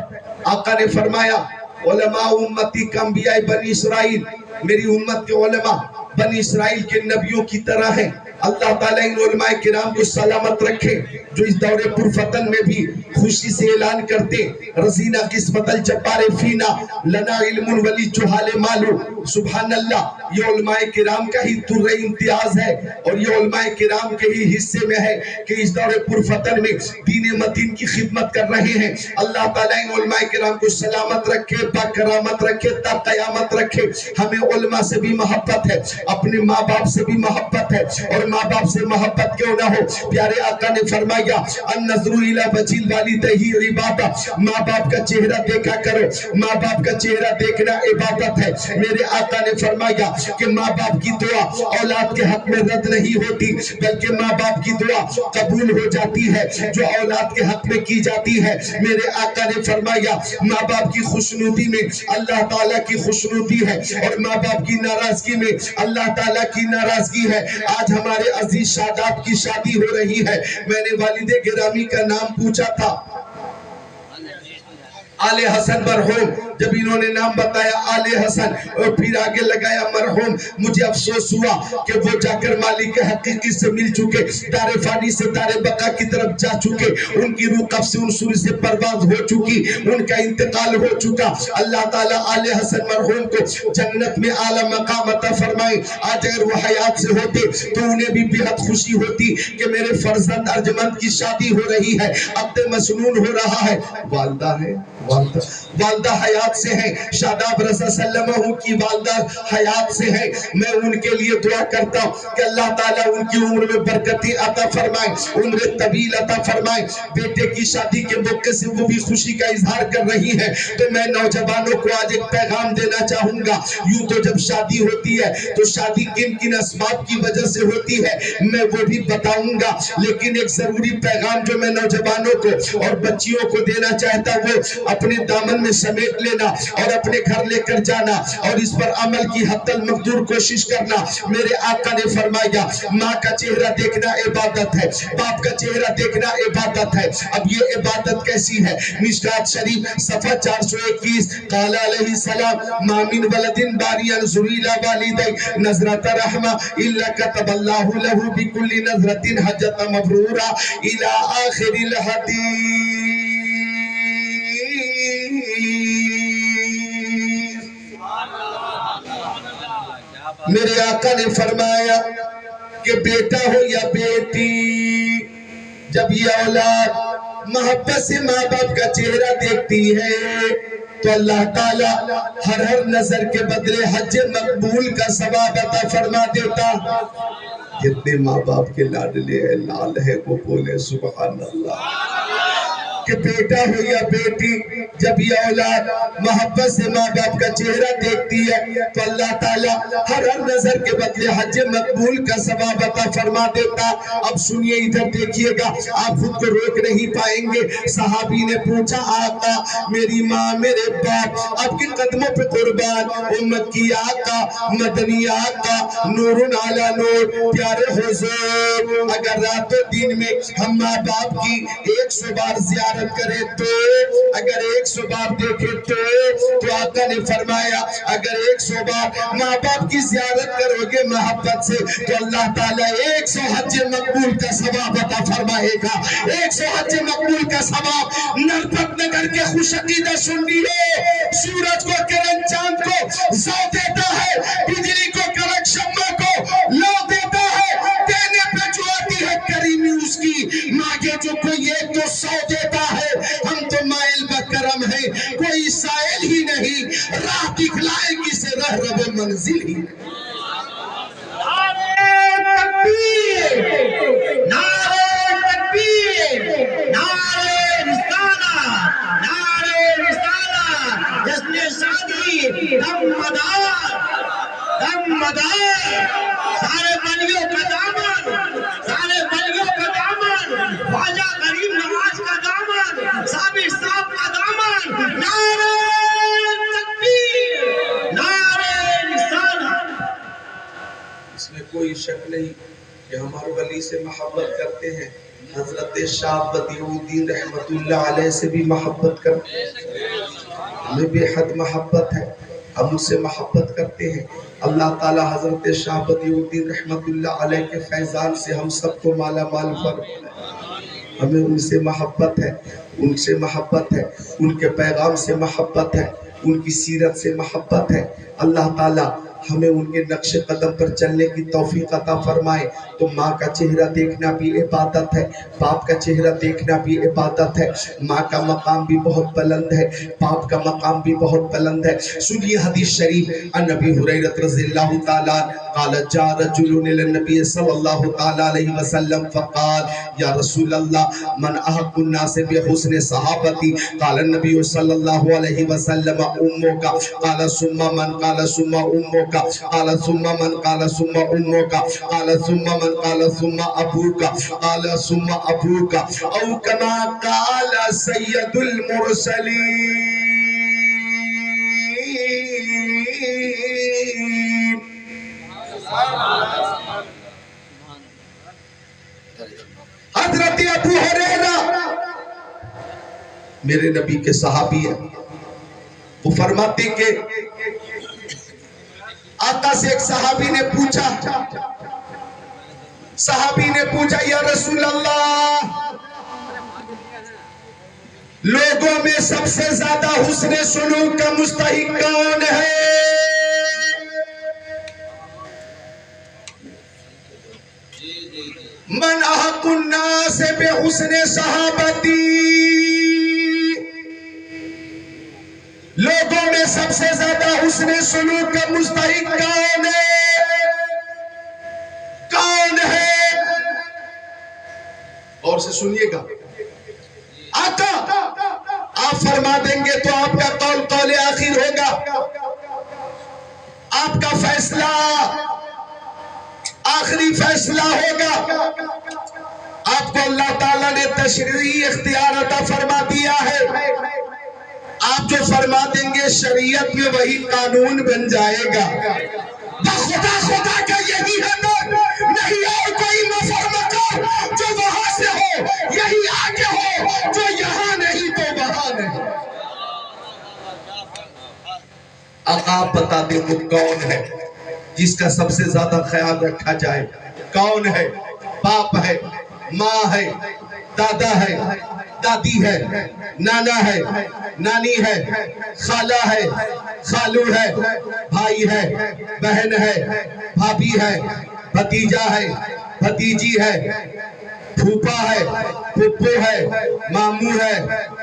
آقا نے فرمایا علماء امتی کا انبیاء بنی اسرائیل، میری امت کے علماء بنی اسرائیل کے نبیوں کی طرح ہیں۔ اللہ تعالیٰ ان علماء کرام کو سلامت رکھے جو اس دور پرفتن میں بھی خوشی سے اعلان کرتے رضینا قسمت الجبار فینا لنا علم ولی جہال مالو۔ سبحان اللہ، یہ علماء کرام کا ہی در امتیاز ہے اور یہ علماء کرام کے ہی حصے میں ہے کہ اس دور پرفتن میں دین متین کی خدمت کر رہے ہیں۔ اللہ تعالیٰ ان علماء کرام کو سلامت رکھے، باکرامت رکھے، تا قیامت رکھے۔ ہمیں علماء سے بھی محبت ہے، اپنے ماں باپ سے بھی محبت ہے، اور ماں باپ سے محبت کیوں نہ ہو؟ پیارے آقا نے فرمایا النظر الی وجہ الوالدین عبادت، ماں باپ کا چہرہ دیکھا کرو، ماں باپ کا چہرہ دیکھنا عبادت ہے۔ میرے آقا نے فرمایا کہ ماں باپ کی دعا اولاد کے حق میں رد نہیں ہوتی بلکہ ماں باپ کی دعا قبول ہو جاتی ہے جو اولاد کے حق میں کی جاتی ہے۔ میرے آقا نے فرمایا ماں باپ کی خوشنودی میں اللہ تعالیٰ کی خوشنودی ہے اور ماں باپ کی ناراضگی میں اللہ تعالیٰ کی ناراضگی ہے۔ آج ہمارے عزیز شاداب کی شادی ہو رہی ہے، میں نے والد گرامی کا نام پوچھا تھا، آل حسن مرحوم، جب انہوں نے نام بتایا آل حسن اور پھر آگے لگایا مرحوم، مجھے افسوس ہوا کہ وہ جا کر مالک حقیقی سے مل چکے، دار فانی سے دار بقا کی طرف جا چکے، ان کی روح قف سے انصر سے پرواز ہو چکی، ان کا انتقال ہو چکا۔ اللہ تعالیٰ آل حسن مرحوم کو جنت میں اعلیٰ مقام عطا فرمائے۔ آج اگر وہ حیات سے ہوتے تو انہیں بھی بہت خوشی ہوتی کہ میرے فرزند ارجمند کی شادی ہو رہی ہے، عبد مسنون ہو رہا ہے۔ والدہ ہے، والدہ حیات سے ہیں، شاداب رضا صلی اللہ علیہ وسلم کی والدہ حیات سے ہیں۔ میں ان کے لیے دعا کرتا ہوں کہ اللہ تعالیٰ ان کی عمر میں برکتی عطا فرمائے، عمر طویل عطا فرمائے۔ بیٹے کی شادی کے موقع سے وہ بھی خوشی کا اظہار کر رہی ہیں، تو میں نوجوانوں کو آج ایک پیغام دینا چاہوں گا۔ یوں تو جب شادی ہوتی ہے تو شادی کن کن اسباب کی وجہ سے ہوتی ہے میں وہ بھی بتاؤں گا، لیکن ایک ضروری پیغام جو میں نوجوانوں کو اور بچیوں کو دینا چاہتا ہوں، اپنے دامن میں سمیٹ لینا اور اپنے گھر لے کر جانا اور اس پر عمل کی حد المقدور کوشش کرنا۔ میرے آقا نے فرمایا ماں کا چہرہ دیکھنا عبادت ہے، باپ کا چہرہ دیکھنا عبادت ہے۔ اب یہ عبادت کیسی ہے؟ مشکات شریف صفحہ 421، قال علیہ السلام ما من ولد باری ينظر الى والدی نظرۃ رحمہ الا كتب اللہ له بكل نظرۃ حجۃ مبرورہ الى آخر الحدیث۔ میرے آقا نے فرمایا کہ بیٹا ہو یا بیٹی، جب یہ اولاد محبت سے ماں باپ کا چہرہ دیکھتی ہے تو اللہ تعالیٰ ہر نظر کے بدلے حج مقبول کا ثواب عطا فرما دیتا۔ جتنے ماں باپ کے لاڈلے ہیں لال ہے وہ بولے سبحان اللہ۔ کہ بیٹا ہو یا بیٹی، جب یہ اولاد محبت سے ماں باپ کا چہرہ دیکھتی ہے تو اللہ تعالیٰ ہر نظر کے بدلے حج مقبول کا ثواب عطا فرما دیتا۔ اب سنیے ادھر دیکھیے گا، آپ خود کو روک نہیں پائیں گے۔ صحابی نے پوچھا آقا میری ماں میرے باپ آپ کے قدموں پہ قربان، او مکی آقا مدنی آقا نور علی نور، پیارے حضور اگر رات و دن میں ہم ماں باپ کی 100 بار زیارت کرے تو، اگر 100 بار دیکھے تو آقا نے فرمایا اگر 100 بار ماں باپ کی زیارت کرو گے محبت سے تو اللہ تعالیٰ 100 حج مقبول کا ثواب عطا فرمائے گا۔ 100 حج مقبول کا ثواب۔ نرپت نگر کے خوش عقیدہ سنیے، سورج کو کرن چاند کو زو دیتا ہے، بجلی کو کرن شمع کو لو دیتا ہے، دینے پہ جو آتی ہے کریمی اس کی، مانگے جو کوئی ایک تو 100 دیتا ہے۔ ہم تو مائل بکرم ہیں، کوئی سائل ہی نہیں، راہ دکھلائے کسے رہ رب منزل ہی نہیں۔ نعرہ تکبیر، نعرہ تکبیر، نعرہ رسالہ، نعرہ رسالہ، جشن شادی دم مدار، دم مدار، سارے بلیوں کا دامن، سارے بلیوں کا دامن، خواجہ غریب نواز کا دامن، صابر صاحب کا دامن، نعرہ تکبیر، نعرہ رسالہ۔ اس میں کوئی شک نہیں کہ ہمارے ولی سے محبت کرتے ہیں، حضرت شاہ بدیع الدین رحمت اللہ علیہ سے بھی محبت کرتے ہیں، ہمیں بے حد محبت ہے، ہم ان سے محبت کرتے ہیں۔ اللہ تعالیٰ حضرت شاہ بدیع الدین رحمت اللہ علیہ کے فیضان سے ہم سب کو مالا مال فرمائے۔ ہمیں ان سے محبت ہے، ان سے محبت ہے، ان کے پیغام سے محبت ہے، ان کی سیرت سے محبت ہے۔ اللہ تعالیٰ ہمیں ان کے نقش قدم پر چلنے کی توفیق عطا فرمائے۔ تو ماں کا چہرہ دیکھنا بھی عبادت ہے، باپ کا چہرہ دیکھنا بھی عبادت ہے۔ ماں کا مقام بھی بہت بلند ہے، باپ کا مقام بھی بہت بلند ہے۔ سنیے حدیث شریف عن ابی ہریرہ رضی اللہ تعالیٰ قال جاء رجل الى النبي صلی اللہ تعالیٰ علیہ وسلم فقال یا رسول اللہ من احق الناس بحسن صحابتی قال النبي صلی اللہ علیہ وسلم امک قال ثم من قال ثم امک قال ثم من قال ثم امک قال ثم من قال ثم ابوک قال ثم ابوک او کما قال سید المرسلین۔ حضرت ابو ہریرہ میرے نبی کے صحابی ہیں، وہ فرماتے کہ آقا سے ایک صحابی نے پوچھا یا رسول اللہ، لوگوں میں سب سے زیادہ حسن سلوک کا مستحق کون ہے؟ من احق الناس بحسن صحابتی، لوگوں میں سب سے زیادہ حسن سلوک کا مستحق کون ہے؟ اور سے سنیے گا، آقا آپ فرما دیں گے تو آپ کا قول آخر ہوگا، آپ کا فیصلہ آخری فیصلہ ہوگا۔ آپ کو اللہ تعالیٰ نے تشریعی اختیار عطا فرما دیا ہے، آپ جو فرما دیں گے شریعت میں وہی قانون بن جائے گا۔ خدا کا یہی ہے، نہیں اور کوئی مفہوم کا جو وہاں سے ہو، یہی آگے ہو، جو یہاں نہیں تو وہاں نہیں۔ آقا آپ بتا دیں وہ کون ہے جس کا سب سے زیادہ خیال رکھا جائے؟ کون ہے؟ باپ ہے، ماں ہے، دادا ہے، دادی ہے، نانا ہے، نانی ہے، خالہ ہے، خالو ہے، بھائی ہے، بہن ہے، بھابھی ہے، بھتیجا ہے، بھتیجی ہے، پھوپا ہے، پھپھو ہے، ماموں ہے،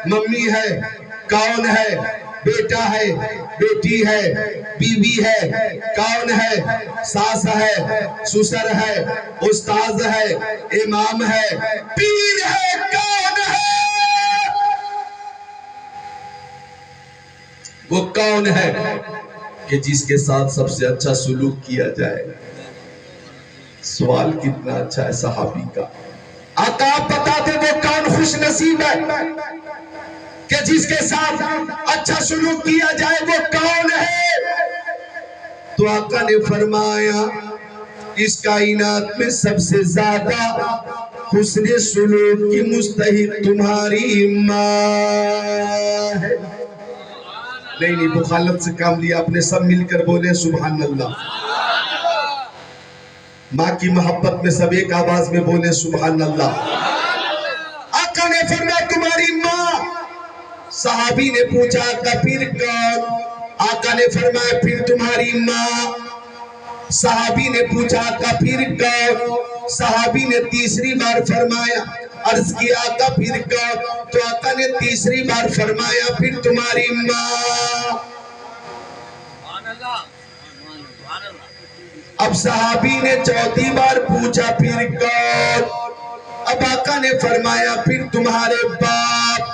ممی ہے، کون ہے؟ بیٹا ہے، بیٹی ہے، بیوی ہے، کون ہے؟ ساس ہے، سسر ہے، استاذ ہے، امام ہے، پیر ہے، کون ہے؟ وہ کون ہے کہ جس کے ساتھ سب سے اچھا سلوک کیا جائے؟ سوال کتنا اچھا ہے صحابی کا۔ آقا آپ بتا دیں وہ کون خوش نصیب ہے کہ جس کے ساتھ اچھا سلوک کیا جائے؟ وہ کون ہے؟ تو آقا نے فرمایا اس کائنات میں سب سے زیادہ حسن سلوک کی مستحق تمہاری ماں ہے۔ نہیں بخالت سے کام لیا، اپنے سب مل کر بولے سبحان اللہ۔ ماں کی محبت میں سب ایک آواز میں بولے سبحان اللہ۔ آقا نے فرمایا تمہاری ماں۔ صحابی نے پوچھا آقا پھر کون؟ آقا نے فرمایا پھر تمہاری ماں۔ صحابی نے پوچھا آقا پھر کون؟ صحابی نے تیسری بار فرمایا، عرض کیا آقا پھر کون؟ تو آقا نے تیسری بار فرمایا پھر تمہاری ماں۔ اب صحابی نے چوتھی بار پوچھا پھر کون؟ اب آقا نے فرمایا پھر تمہارے باپ۔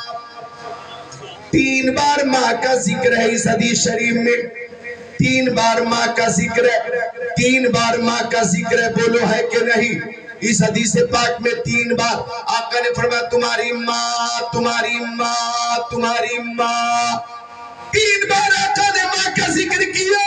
تین بار ماں کا ذکر ہے اس حدیث شریف میں، تین بار ماں کا ذکر ہے، تین بار ماں کا ذکر ہے، بولو ہے کہ نہیں؟ اس حدیث پاک میں تین بار آقا نے فرمایا تمہاری ماں، تمہاری ماں، تمہاری ماں۔ تین بار آقا نے ماں کا ذکر کیا،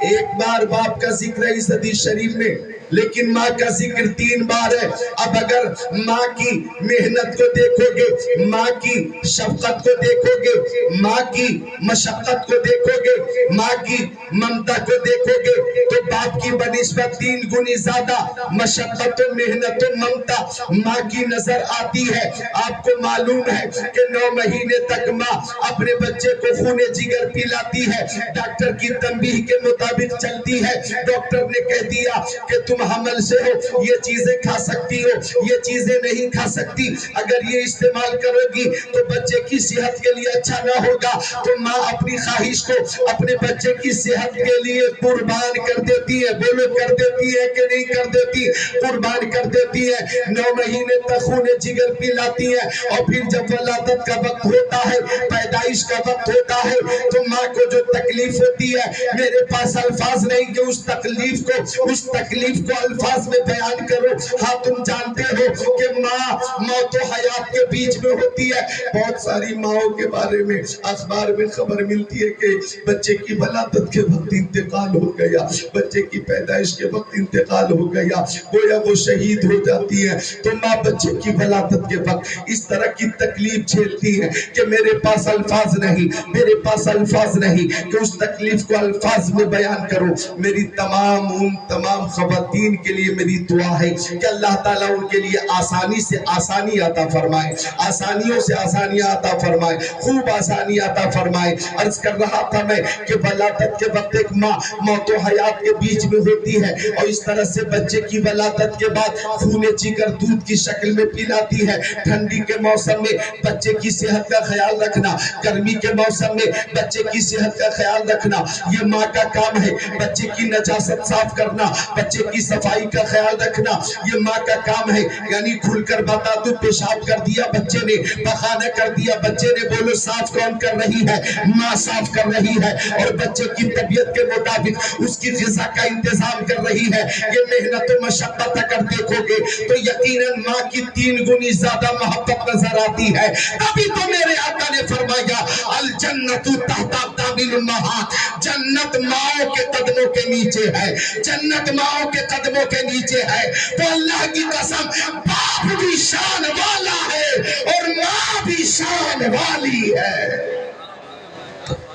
ایک بار باپ کا ذکر ہے اس حدیث شریف میں، لیکن ماں کا ذکر تین بار ہے۔ اب اگر ماں کی محنت کو دیکھو گے، ماں کی شفقت کو دیکھو گے، ماں کی مشقت کو دیکھو گے، ماں کی ممتا کو دیکھو گے، تو باپ کی بنسبت تین گنی زیادہ مشقت و محنت و ممتا ماں کی نظر آتی ہے۔ آپ کو معلوم ہے کہ 9 مہینے تک ماں اپنے بچے کو خون جگر پلاتی ہے، ڈاکٹر کی تنبیہ کے مطابق چلتی ہے۔ ڈاکٹر نے کہہ دیا کہ تم حمل سے ہو، یہ چیزیں کھا سکتی ہو، یہ چیزیں نہیں کھا سکتی، اگر یہ استعمال کرو گی تو بچے کی صحت کے لیے اچھا نہ ہوگا۔ تو ماں اپنی خواہش کو اپنے بچے کی صحت کے لیے قربان کر دیتی ہے، بولو کر دیتی ہے کہ نہیں کر دیتی؟ قربان کر دیتی ہے۔ 9 مہینے تک خون جگر پلاتی ہے، اور پھر جب ولادت کا وقت ہوتا ہے، پیدائش کا وقت ہوتا ہے، تو ماں کو جو تکلیف ہوتی ہے، میرے پاس الفاظ نہیں کہ اس تکلیف کو کو الفاظ میں بیان کرو. ہاں تم جانتے ہو کہ ماں موت و حیات کے بیچ میں ہوتی ہے. بہت ساری ماؤں کے بارے میں اخبار میں خبر ملتی ہے کہ بچے کی ولادت کے وقت انتقال ہو گیا, بچے کی پیدائش کے وقت انتقال ہو گیا, گویا وہ شہید ہو جاتی ہے. تو ماں بچے کی ولادت کے وقت اس طرح کی تکلیف جھیلتی ہے کہ میرے پاس الفاظ نہیں, میرے پاس الفاظ نہیں کہ اس تکلیف کو الفاظ میں بیان کروں. میری تمام خواتین کے لیے میری دعا ہے کہ اللہ تعالیٰ ان کے لیے آسانی سے آسانی عطا فرمائے, آسانیوں سے آسانیاں عطا فرمائے, خوب آسانی عطا فرمائے. عرض کر رہا تھا میں کہ ولادت کے وقت ایک ماں موت و حیات کے بیچ میں ہوتی ہے اور اس طرح سے بچے کی ولادت کے بعد خون جگر دودھ کی شکل میں پلاتی ہے. ٹھنڈی کے موسم میں بچے کی صحت کا خیال رکھنا, گرمی کے موسم میں بچے کی صحت کا خیال رکھنا یہ ماں کا کام ہے. بچے کی نجاست صاف کرنا, بچے کی صفائی کا خیال رکھنا یہ ماں کا کام ہے. یعنی کھل کر بتا دو, پیشاب کر دیا بچے نے, پخانہ کر دیا بچے نے, بولو صاف کون کر رہی ہے؟ ماں صاف کر رہی ہے. اور بچے کی طبیعت کے مطابق اس کی غذا کا انتظام کر رہی ہے. یہ محنت و مشقت اگر دیکھو گے تو یقیناً ماں کی 3 گنی زیادہ محبت نظر آتی ہے. تبھی تو میرے آقا نے فرمایا الجنت تحت اقدام الامہات, جنت ماؤں کے قدموں کے نیچے ہے, جنت ماؤں کے قدموں کے نیچے ہے. تو اللہ کی قسم باپ بھی شان والا ہے اور ماں بھی شان والی ہے.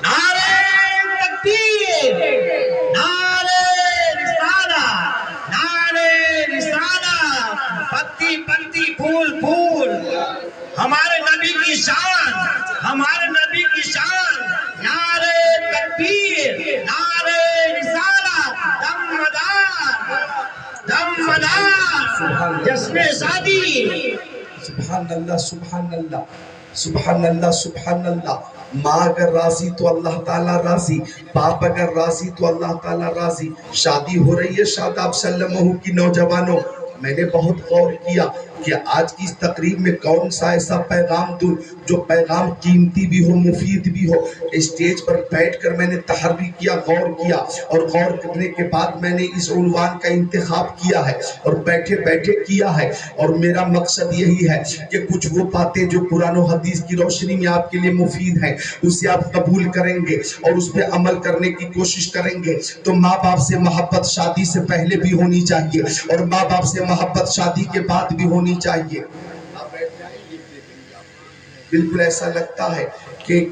نعرہ تکبیر, نعرہ رسالہ, نعرہ رسالہ, پتی پتی پھول پھول, ہمارے نبی کی شان, ہمارے نبی کی شان. نعرہ تکبیر, نعرہ رسالہ, دم مدار, جشن شادی. سبحان اللہ, سبحان اللہ, سبحان اللہ, سبحان اللہ. ماں اگر راضی تو اللہ تعالیٰ راضی, باپ اگر راضی تو اللہ تعالیٰ راضی. شادی ہو رہی ہے شاداب سلمہ کی نوجوانوں. میں نے بہت غور کیا کہ آج کی اس تقریب میں کون سا ایسا پیغام دوں جو پیغام قیمتی بھی ہو, مفید بھی ہو. اسٹیج پر بیٹھ کر میں نے تحری کیا, غور کیا, اور غور کرنے کے بعد میں نے اس عنوان کا انتخاب کیا ہے اور بیٹھے بیٹھے کیا ہے. اور میرا مقصد یہی ہے کہ کچھ وہ باتیں جو قرآن و حدیث کی روشنی میں آپ کے لیے مفید ہیں اسے آپ قبول کریں گے اور اس پہ عمل کرنے کی کوشش کریں گے. تو ماں باپ سے محبت شادی سے پہلے بھی ہونی چاہیے اور ماں باپ سے محبت شادی کے بعد بھی ہونی چاہیے. بالکل ایسا لگتا ہے کہ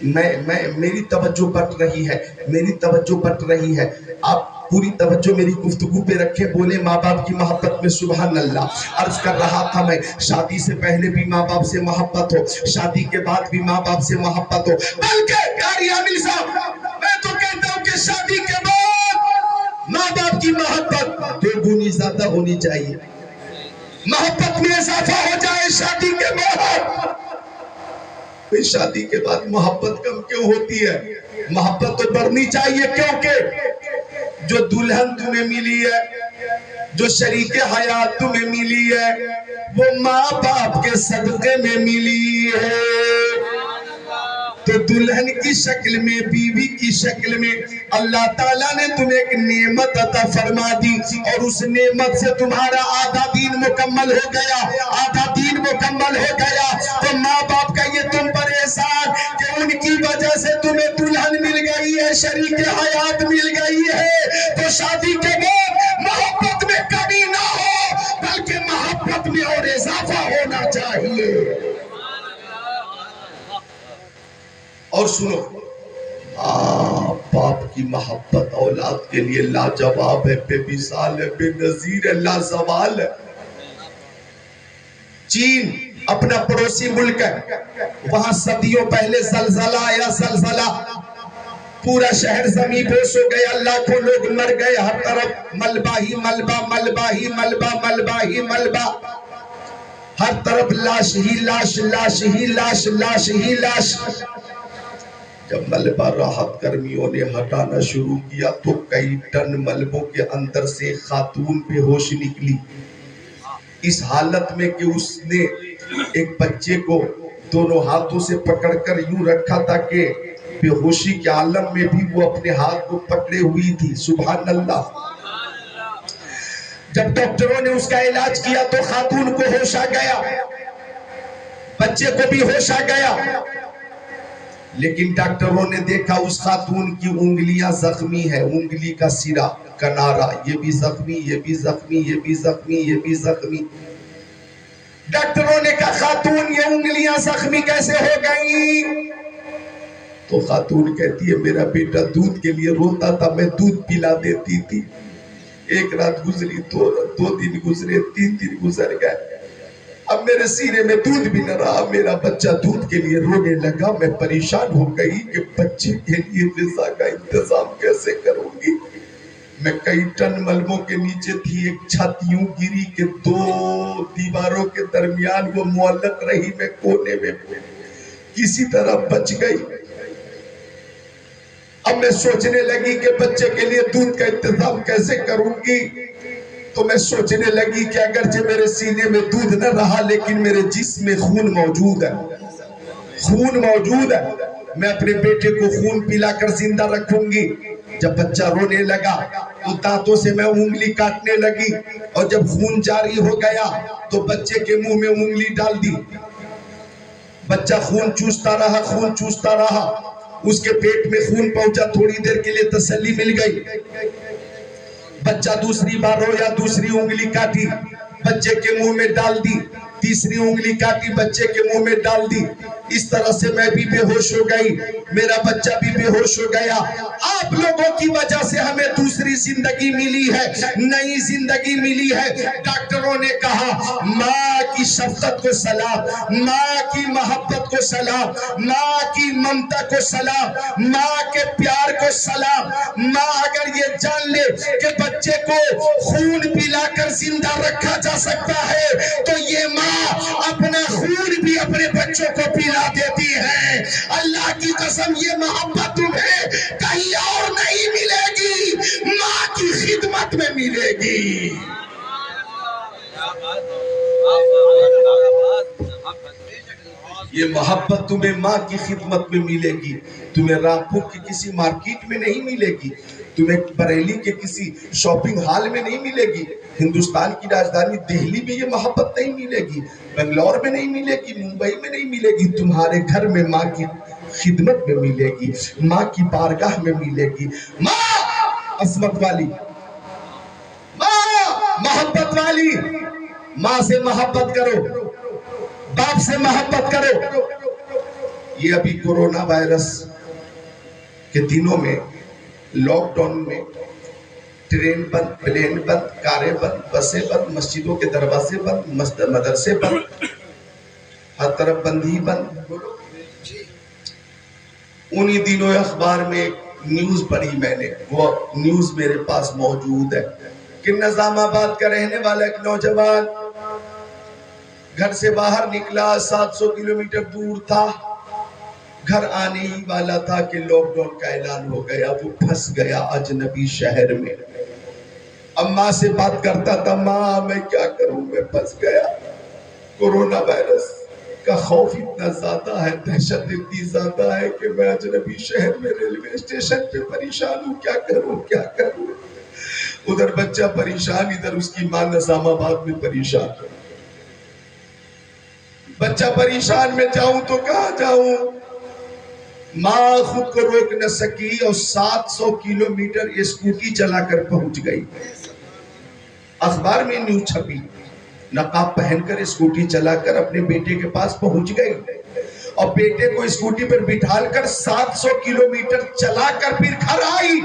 میری توجہ بٹ رہی ہے, میری توجہ بٹ رہی ہے. آپ پوری توجہ میری گفتگو پہ رکھے, بولے ماں باپ کی محبت میں سبحان اللہ. عرض کر رہا تھا میں شادی سے پہلے بھی ماں باپ سے محبت ہو, شادی کے بعد بھی ماں باپ سے محبت ہو. بلکہ قاری عامل صاحب میں تو کہتا ہوں کہ شادی کے بعد ماں باپ کی محبت 2 گنی زیادہ ہونی چاہیے. محبت میں اضافہ ہو جائے شادی کے بعد. شادی کے بعد محبت کم کیوں ہوتی ہے؟ محبت تو بڑھنی چاہیے, کیونکہ جو دلہن تمہیں ملی ہے, جو شریک حیات تمہیں ملی ہے, وہ ماں باپ کے صدقے میں ملی ہے. تو دلہن کی شکل میں, بیوی کی شکل میں اللہ تعالیٰ نے تمہیں ایک نعمت عطا فرما دی اور اس نعمت سے تمہارا آدھا دین مکمل ہو گیا, آدھا دین مکمل ہو گیا. تو ماں باپ کا یہ تم پر احسان کہ ان کی وجہ سے تمہیں دلہن مل گئی ہے, شریک حیات مل گئی ہے. تو شادی کے بعد محبت میں کمی نہ ہو بلکہ محبت میں اور اضافہ ہونا چاہیے. اور سنو, باپ کی محبت اولاد کے لیے لاجواب ہے, بے مثال ہے, بے نظیر ہے, لازوال ہے. چین اپنا پڑوسی ملک ہے, وہاں صدیوں پہلے زلزلہ آیا, زلزلہ پورا شہر زمین بوس ہو گیا, لاکھوں لوگ مر گئے, ہر طرف ملبہ ہی ملبہ, ملبہ ہی ملبہ, ملبہ ہی ملبہ, ہر طرف لاش ہی لاش, لاش ہی لاش, لاش ہی لاش. جب ملبہ راحت گرمیوں نے ہٹانا شروع کیا تو کئی ٹن ملبوں کے اندر سے خاتون بے ہوش نکلی, اس حالت میں کہ اس نے ایک بچے کو دونوں ہاتھوں سے پکڑ کر یوں رکھا تھا کہ بے ہوشی کے عالم میں بھی وہ اپنے ہاتھ کو پکڑے ہوئی تھی. سبحان اللہ. جب ڈاکٹروں نے اس کا علاج کیا تو خاتون کو ہوش آ گیا، بچے کو بھی ہوش آ گیا، لیکن ڈاکٹروں نے دیکھا اس خاتون کی انگلیاں زخمی ہے، انگلی کا سرا کنارہ یہ بھی زخمی، یہ بھی زخمی، یہ بھی زخمی، یہ بھی زخمی۔ ڈاکٹروں نے کہا خاتون یہ انگلیاں زخمی کیسے ہو گئی؟ تو خاتون کہتی ہے میرا بیٹا دودھ کے لیے روتا تھا، میں دودھ پلا دیتی تھی، ایک رات گزری، دو دن گزرے، 3 دن گزر گئے، اب میرے سینے میں دودھ بھی نہ رہا، میرا بچہ دودھ کے لیے رونے لگا، میں پریشان ہو گئی کہ بچے کے لیے غذا کا انتظام کیسے کروں گی۔ میں کئی ٹن ملبوں کے نیچے تھی، ایک چھت یوں گری کہ 2 دیواروں کے درمیان وہ معلق رہی، میں کونے میں کسی طرح بچ گئی۔ اب میں سوچنے لگی کہ بچے کے لیے دودھ کا انتظام کیسے کروں گی، تو میں سوچنے لگی کہ اگرچہ میرے سینے میں دودھ نہ رہا لیکن میرے جسم میں خون موجود ہے، خون موجود ہے، میں اپنے بیٹے کو خون پلا کر زندہ رکھوں گی۔ جب بچہ رونے لگا تو دانتوں سے میں انگلی کاٹنے لگی، اور جب خون جاری ہو گیا تو بچے کے منہ میں انگلی ڈال دی، بچہ خون چوستا رہا، خون چوستا رہا، اس کے پیٹ میں خون پہنچا، تھوڑی دیر کے لیے تسلی مل گئی۔ بچہ دوسری بار رویا، دوسری انگلی کاٹی، بچے کے منہ میں ڈال دی، تیسری انگلی کاٹی، بچے کے منہ میں ڈال دی، اس طرح سے میں بھی بے ہوش ہو گئی، میرا بچہ بھی بے ہوش ہو گیا۔ آپ لوگوں کی وجہ سے ہمیں دوسری زندگی ملی ہے، نئی زندگی ملی ہے۔ ڈاکٹروں نے کہا ماں کی شفقت کو سلام، ماں کی محبت کو سلام، ماں کی ممتا کو سلام، ماں کے پیار کو سلام۔ ماں اگر یہ جان لے کہ بچے کو خون پلا کر زندہ رکھا جا سکتا ہے تو یہ ماں اپنا خون بھی اپنے بچوں کو پلا دیتی ہے۔ اللہ کی قسم یہ محبت تمہیں کہیں اور نہیں ملے گی، ماں کی خدمت میں ملے گی۔ یہ محبت تمہیں ماں کی خدمت میں ملے گی، تمہیں رامپور کی کسی مارکیٹ میں نہیں ملے گی، تمہیں بریلی کے کسی شاپنگ ہال میں نہیں ملے گی، ہندوستان کی راجدھانی دہلی میں یہ محبت نہیں ملے گی، بنگلور میں نہیں ملے گی، ممبئی میں نہیں ملے گی، تمہارے گھر میں ماں کی خدمت میں ملے گی، ماں کی بارگاہ میں ملے گی۔ ماں عظمت والی، ماں محبت والی، ماں سے محبت کرو، باپ سے محبت کرو۔ یہ ابھی کورونا وائرس کے دنوں میں لاک ڈاؤن میں ٹرین بند، پلین بند، کاریں بند، بسیں بند، مسجدوں کے دروازے بند، مدرسے بند، ہر طرف بند ہی بند۔ انہی دنوں اخبار میں ایک نیوز پڑھی میں نے، وہ نیوز میرے پاس موجود ہے کہ نظام آباد کا رہنے والا ایک نوجوان گھر سے باہر نکلا، 700 کلومیٹر دور تھا، گھر آنے ہی والا تھا کہ لاک ڈاؤن کا اعلان ہو گیا، وہ پھنس گیا اجنبی شہر میں۔ اب ماں سے بات کرتا تھا، ماں میں کیا کروں، میں پھنس گیا، کورونا وائرس کا خوف اتنا زیادہ ہے، دہشت اتنی زیادہ ہے کہ میں اجنبی شہر میں ریلوے اسٹیشن پہ پریشان ہوں، کیا کروں کیا کروں۔ ادھر بچہ پریشان، ادھر اس کی ماں نظام آباد میں پریشان، بچہ پریشان، میں جاؤں تو کہاں جاؤں۔ ماں خود کو روک نہ سکی اور 700 کلومیٹر اسکوٹی چلا کر پہنچ گئی۔ اخبار میں نیوز چھپی، نقاب پہن کر اسکوٹی چلا کر اپنے بیٹے کے پاس پہنچ گئی اور بیٹے کو اسکوٹی پر بٹھا کر 700 کلومیٹر چلا کر پھر گھر آئی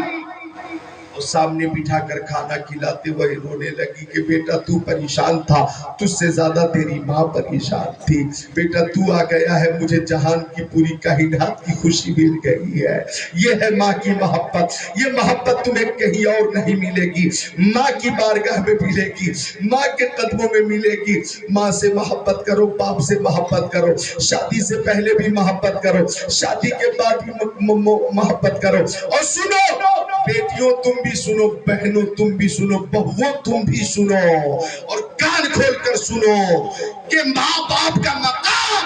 اور سامنے بٹھا کر کھانا کھلاتے ہوئے رونے لگی کہ بیٹا تو پریشان تھا، تجھ سے زیادہ تیری ماں پریشان تھی، بیٹا تو آ گیا ہے، مجھے جہان کی پوری کائنات کی خوشی مل گئی ہے۔ یہ ہے ماں کی محبت، یہ محبت تمہیں کہیں اور نہیں ملے گی، ماں کی بارگاہ میں ملے گی، ماں کے قدموں میں ملے گی۔ ماں سے محبت کرو، باپ سے محبت کرو، شادی سے پہلے بھی محبت کرو، شادی کے بعد بھی محبت کرو۔ اور سنو بیٹیوں تم بھی سنو، بہنوں تم بھی سنو، بہووں تم بھی سنو، اور کان کھول کر سنو کہ ماں باپ کا مقام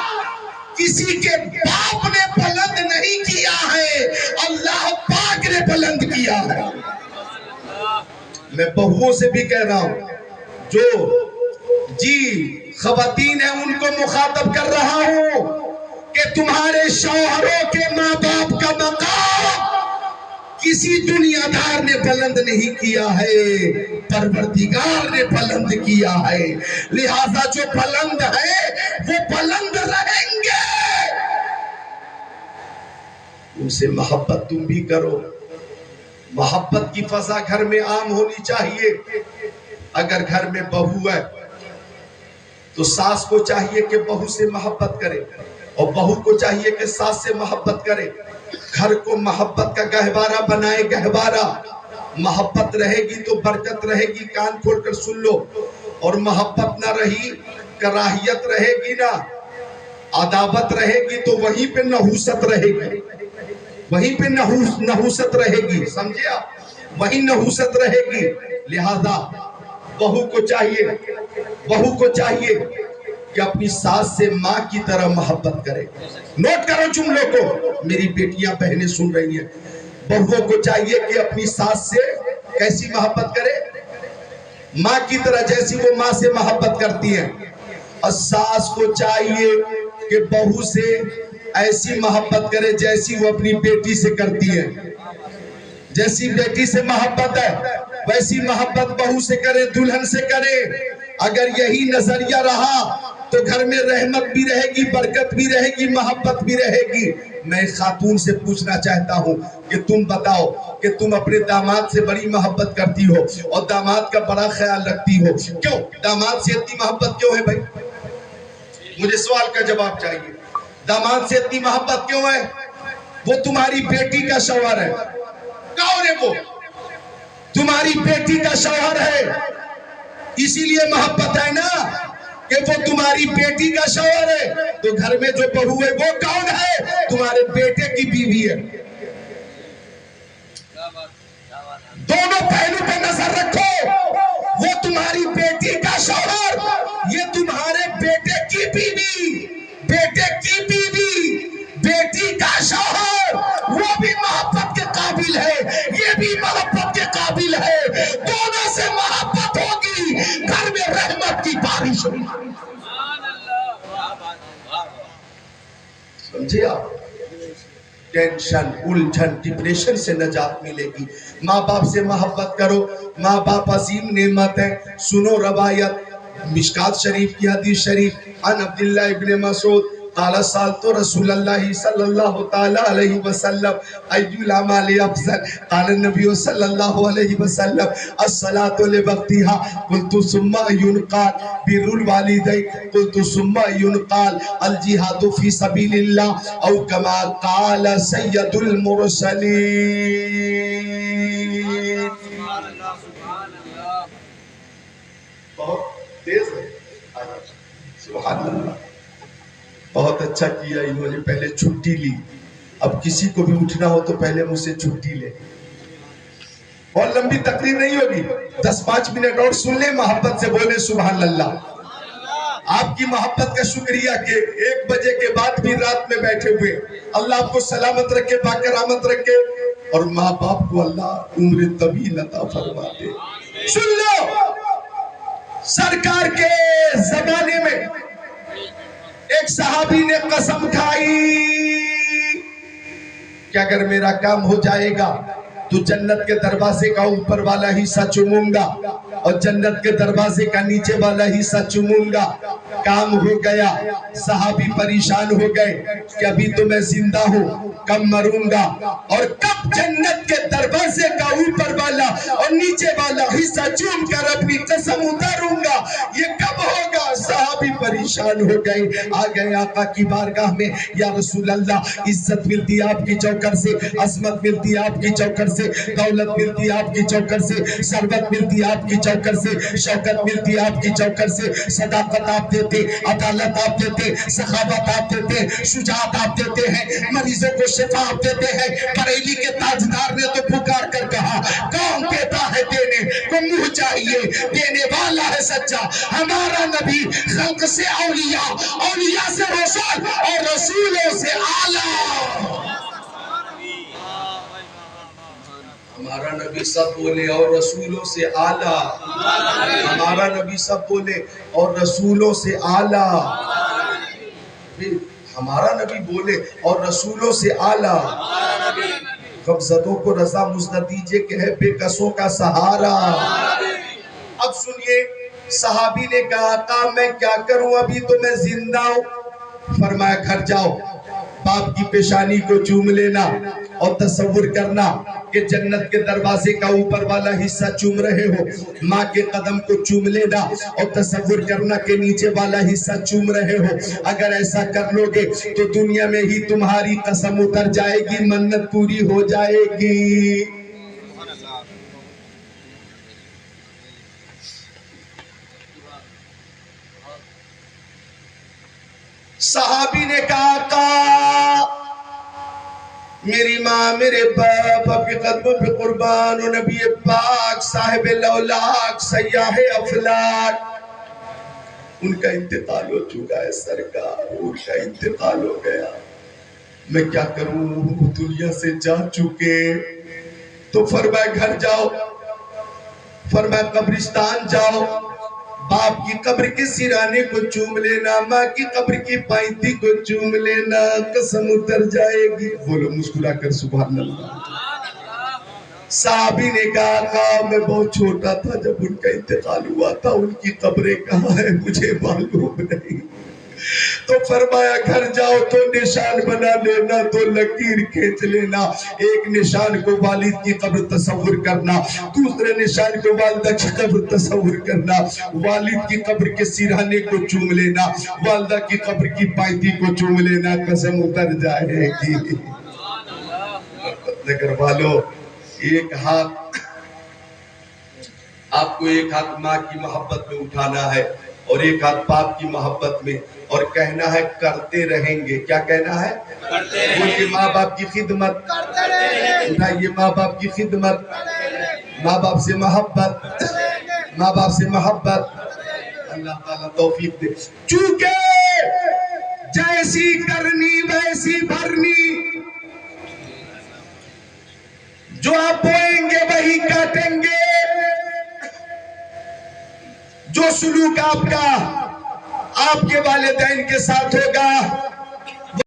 کسی کے باپ نے بلند نہیں کیا ہے، اللہ پاک نے بلند کیا ہے۔ میں بہووں سے بھی کہہ رہا ہوں، جو جی خواتین ہیں ان کو مخاطب کر رہا ہوں کہ تمہارے شوہروں کے ماں باپ کا مقام کسی دنیا دار نے بلند نہیں کیا ہے، پروردگار نے بلند کیا ہے، لہذا جو بلند ہے وہ بلند رہیں گے۔ ان سے محبت تم بھی کرو، محبت کی فضا گھر میں عام ہونی چاہیے۔ اگر گھر میں بہو ہے تو ساس کو چاہیے کہ بہو سے محبت کرے، اور بہو کو چاہیے کہ ساس سے محبت کرے۔ گھر کو محبت کا گہوارہ بنائے، گہوارہ۔ محبت رہے گی تو برکت رہے گی، کان کھول کر سن لو۔ اور محبت نہ رہی، کراہیت رہے گی نا، عداوت رہے گی تو وہیں پہ نحوست رہے گی، وہیں پہ نحوست رہے گی، سمجھے آپ؟ وہیں نحوست رہے گی۔ لہذا بہو کو چاہیے کہ اپنی ساس سے ماں کی طرح محبت کرے۔ نوٹ کرو جملوں کو، میری بیٹیاں بہنیں سن رہی ہیں۔ بہووں کو چاہیے کہ اپنی ساس سے کیسی محبت کرے؟ ماں کی طرح، جیسی وہ ماں سے محبت کرتی ہیں۔ اور ساس کو چاہیے کہ بہو سے ایسی محبت کرے جیسی وہ اپنی بیٹی سے کرتی ہے۔ جیسی بیٹی سے محبت ہے ویسی محبت بہو سے کرے، دلہن سے کرے۔ اگر یہی نظریہ رہا تو گھر میں رحمت بھی رہے گی، برکت بھی رہے گی، محبت بھی رہے گی۔ میں خاتون سے پوچھنا چاہتا ہوں کہ تم بتاؤ کہ تم اپنے داماد سے بڑی محبت کرتی ہو اور داماد کا بڑا خیال رکھتی ہو، کیوں؟ داماد سے اتنی محبت کیوں ہے بھائی؟ مجھے سوال کا جواب چاہیے۔ داماد سے اتنی محبت کیوں ہے؟ وہ تمہاری بیٹی کا شوہر ہے۔ کون ہے وہ؟ تمہاری بیٹی کا شوہر ہے، اسی لیے محبت ہے نا کہ وہ تمہاری بیٹی کا شوہر ہے۔ تو گھر میں جو بہو ہے وہ کون ہے؟ تمہارے بیٹے کی بیوی ہے۔ دونوں پہلو پہ نظر رکھو، وہ تمہاری بیٹی کا شوہر، یہ تمہارے بیٹے کی بیوی، بیٹے کی بیوی، بیٹی کا شوہر، وہ بھی محبت کے قابل ہے، یہ بھی محبت کے قابل ہے۔ دونوں سے محبت ہوگی، گھر میں رحمت کی بارش ہوگی۔ سمجھے آپ؟ ٹینشن، الجھن، ڈپریشن سے نجات ملے گی۔ ماں باپ سے محبت کرو، ماں باپ عظیم نعمت ہے۔ سنو روایت مشکات شریف کی حدیث شریف، عن عبداللہ ابن مسعود قال سألت رسول اللہ صلی اللہ تعالی علیہ وسلم أي الأعمال أفضل؟ قال النبي صلى الله عليه وسلم الصلاة لوقتها، قلت ثم أي؟ قال بر الوالدين، قلت ثم أي؟ قال الجهاد في سبيل الله، أو كما قال سيد المرسلين۔ بہت تیز ہے، سبحان اللہ۔ بہت اچھا کیا انہوں نے، پہلے چھٹی لی۔ اب کسی کو بھی اٹھنا ہو تو پہلے مجھ سے چھٹی لے۔ اور لمبی تقریر نہیں ہوگی، 10-5 منٹ اور سن لیں، محبت سے بولے سبحان اللہ۔ آپ کی محبت کا شکریہ کہ 1 بجے کے بعد بھی رات میں بیٹھے ہوئے۔ اللہ آپ کو سلامت رکھے، باکرامت رکھے، اور ماں باپ کو اللہ عمر طویل عطا فرما دے۔ سن لو، سرکار کے زمانے میں ایک صحابی نے قسم کھائی کہ اگر میرا کام ہو جائے گا تو جنت کے دروازے کا اوپر والا حصہ چوموں گا اور جنت کے دروازے کا نیچے والا حصہ چوموں گا۔ کام ہو گیا، صحابی پریشان ہو گئے کہ ابھی تو میں زندہ ہوں، کب مروں گا اور کب جنت کے دروازے کا اوپر والا اور نیچے والا حصہ چوم کر اپنی قسم اتاروں گا، یہ کب ہوگا؟ صحابی پریشان ہو گئے، آ گئے آقا کی بارگاہ میں، یا رسول اللہ، عزت ملتی آپ کی چوکر سے، عظمت ملتی آپ کی چوکر سے، دولت ملتی آپ کی چوکر سے، ثروت ملتی آپ کی چوکر سے، شوکت ملتی آپ کی چوکر سے، صداقت آپ دیتے، عدالت آپ دیتے، سخاوت آپ دیتے، شجاعت آپ دیتے ہیں، مریضوں کو شفا آپ دیتے ہیں۔ بریلی کے تاجدار نے تو پکار کر کہا، کون دیتا ہے دینے کو منہ چاہیے، دینے والا ہے سچا ہمارا نبی، خلق سے اولیاء، اولیاء سے رسول اور رسولوں سے اعلیٰ۔ ہمارا نبی سب بولے اور رسولوں سے اعلیٰ، ہمارا نبی سب بولے اور رسولوں سے اعلیٰ، ہمارا نبی بولے اور رسولوں سے اعلیٰ، غمزدوں کو رضا مزد دیجئے کہ ہے بے کسوں کا سہارا۔ اب سنیے، صحابی نے کہا آقا میں کیا کروں ابھی تو میں زندہ ہوں۔ فرمایا گھر جاؤ، باپ کی پیشانی کو چوم لینا اور تصور کرنا کہ جنت کے دروازے کا اوپر والا حصہ چوم رہے ہو، ماں کے قدم کو چوم لینا اور تصور کرنا کہ نیچے والا حصہ چوم رہے ہو۔ اگر ایسا کر لو گے تو دنیا میں ہی تمہاری قسم اتر جائے گی، منت پوری ہو جائے گی۔ صحابی نے کہا آقا میری ماں میرے باپ آپ کے قدموں پہ قربان و نبی پاک صاحب لولاک سیاح افلاک، ان کا انتقال ہو چکا ہے سرکار، ان کا انتقال ہو گیا، میں کیا کروں دنیا سے جا چکے۔ تو فرمایا گھر جاؤ، فرمایا قبرستان جاؤ، باپ کی قبر کے سرانے کو چوم لینا، ماں کی قبر کی پائنتی کو چوم لینا، قسم اتر جائے گی۔ بولو مسکرا کر سبحان اللہ۔ صحابی نے کہا آقا میں بہت چھوٹا تھا جب ان کا انتقال ہوا تھا، ان کی قبریں کہاں ہیں مجھے معلوم نہیں۔ تو فرمایا گھر جاؤ تو نشان بنا لینا، تو لکیر کھینچ لینا، ایک نشان کو والد کی قبر تصور کرنا، دوسرے نشان کو والدہ کی قبر تصور کرنا، والد کی قبر کے سرانے کو چوم لینا، والدہ کی قبر کی پائتی کو چوم لینا، قسم اتر جائے گی۔ نگر والو ایک ہاتھ آپ کو ایک ہاتھ ماں کی محبت میں اٹھانا ہے اور ایک ہاتھ باپ کی محبت میں، اور کہنا ہے کرتے رہیں گے۔ کیا کہنا ہے؟ بولیے ماں باپ کی خدمت، اٹھائیے ماں باپ کی خدمت، ماں باپ سے محبت، ماں باپ سے محبت۔ اللہ تعالیٰ توفیق دے۔ چونکہ جیسی کرنی ویسی بھرنی، جو آپ بوئیں گے وہی کاٹیں گے، جو سلوک آپ کا آپ کے والدین کے ساتھ ہوگا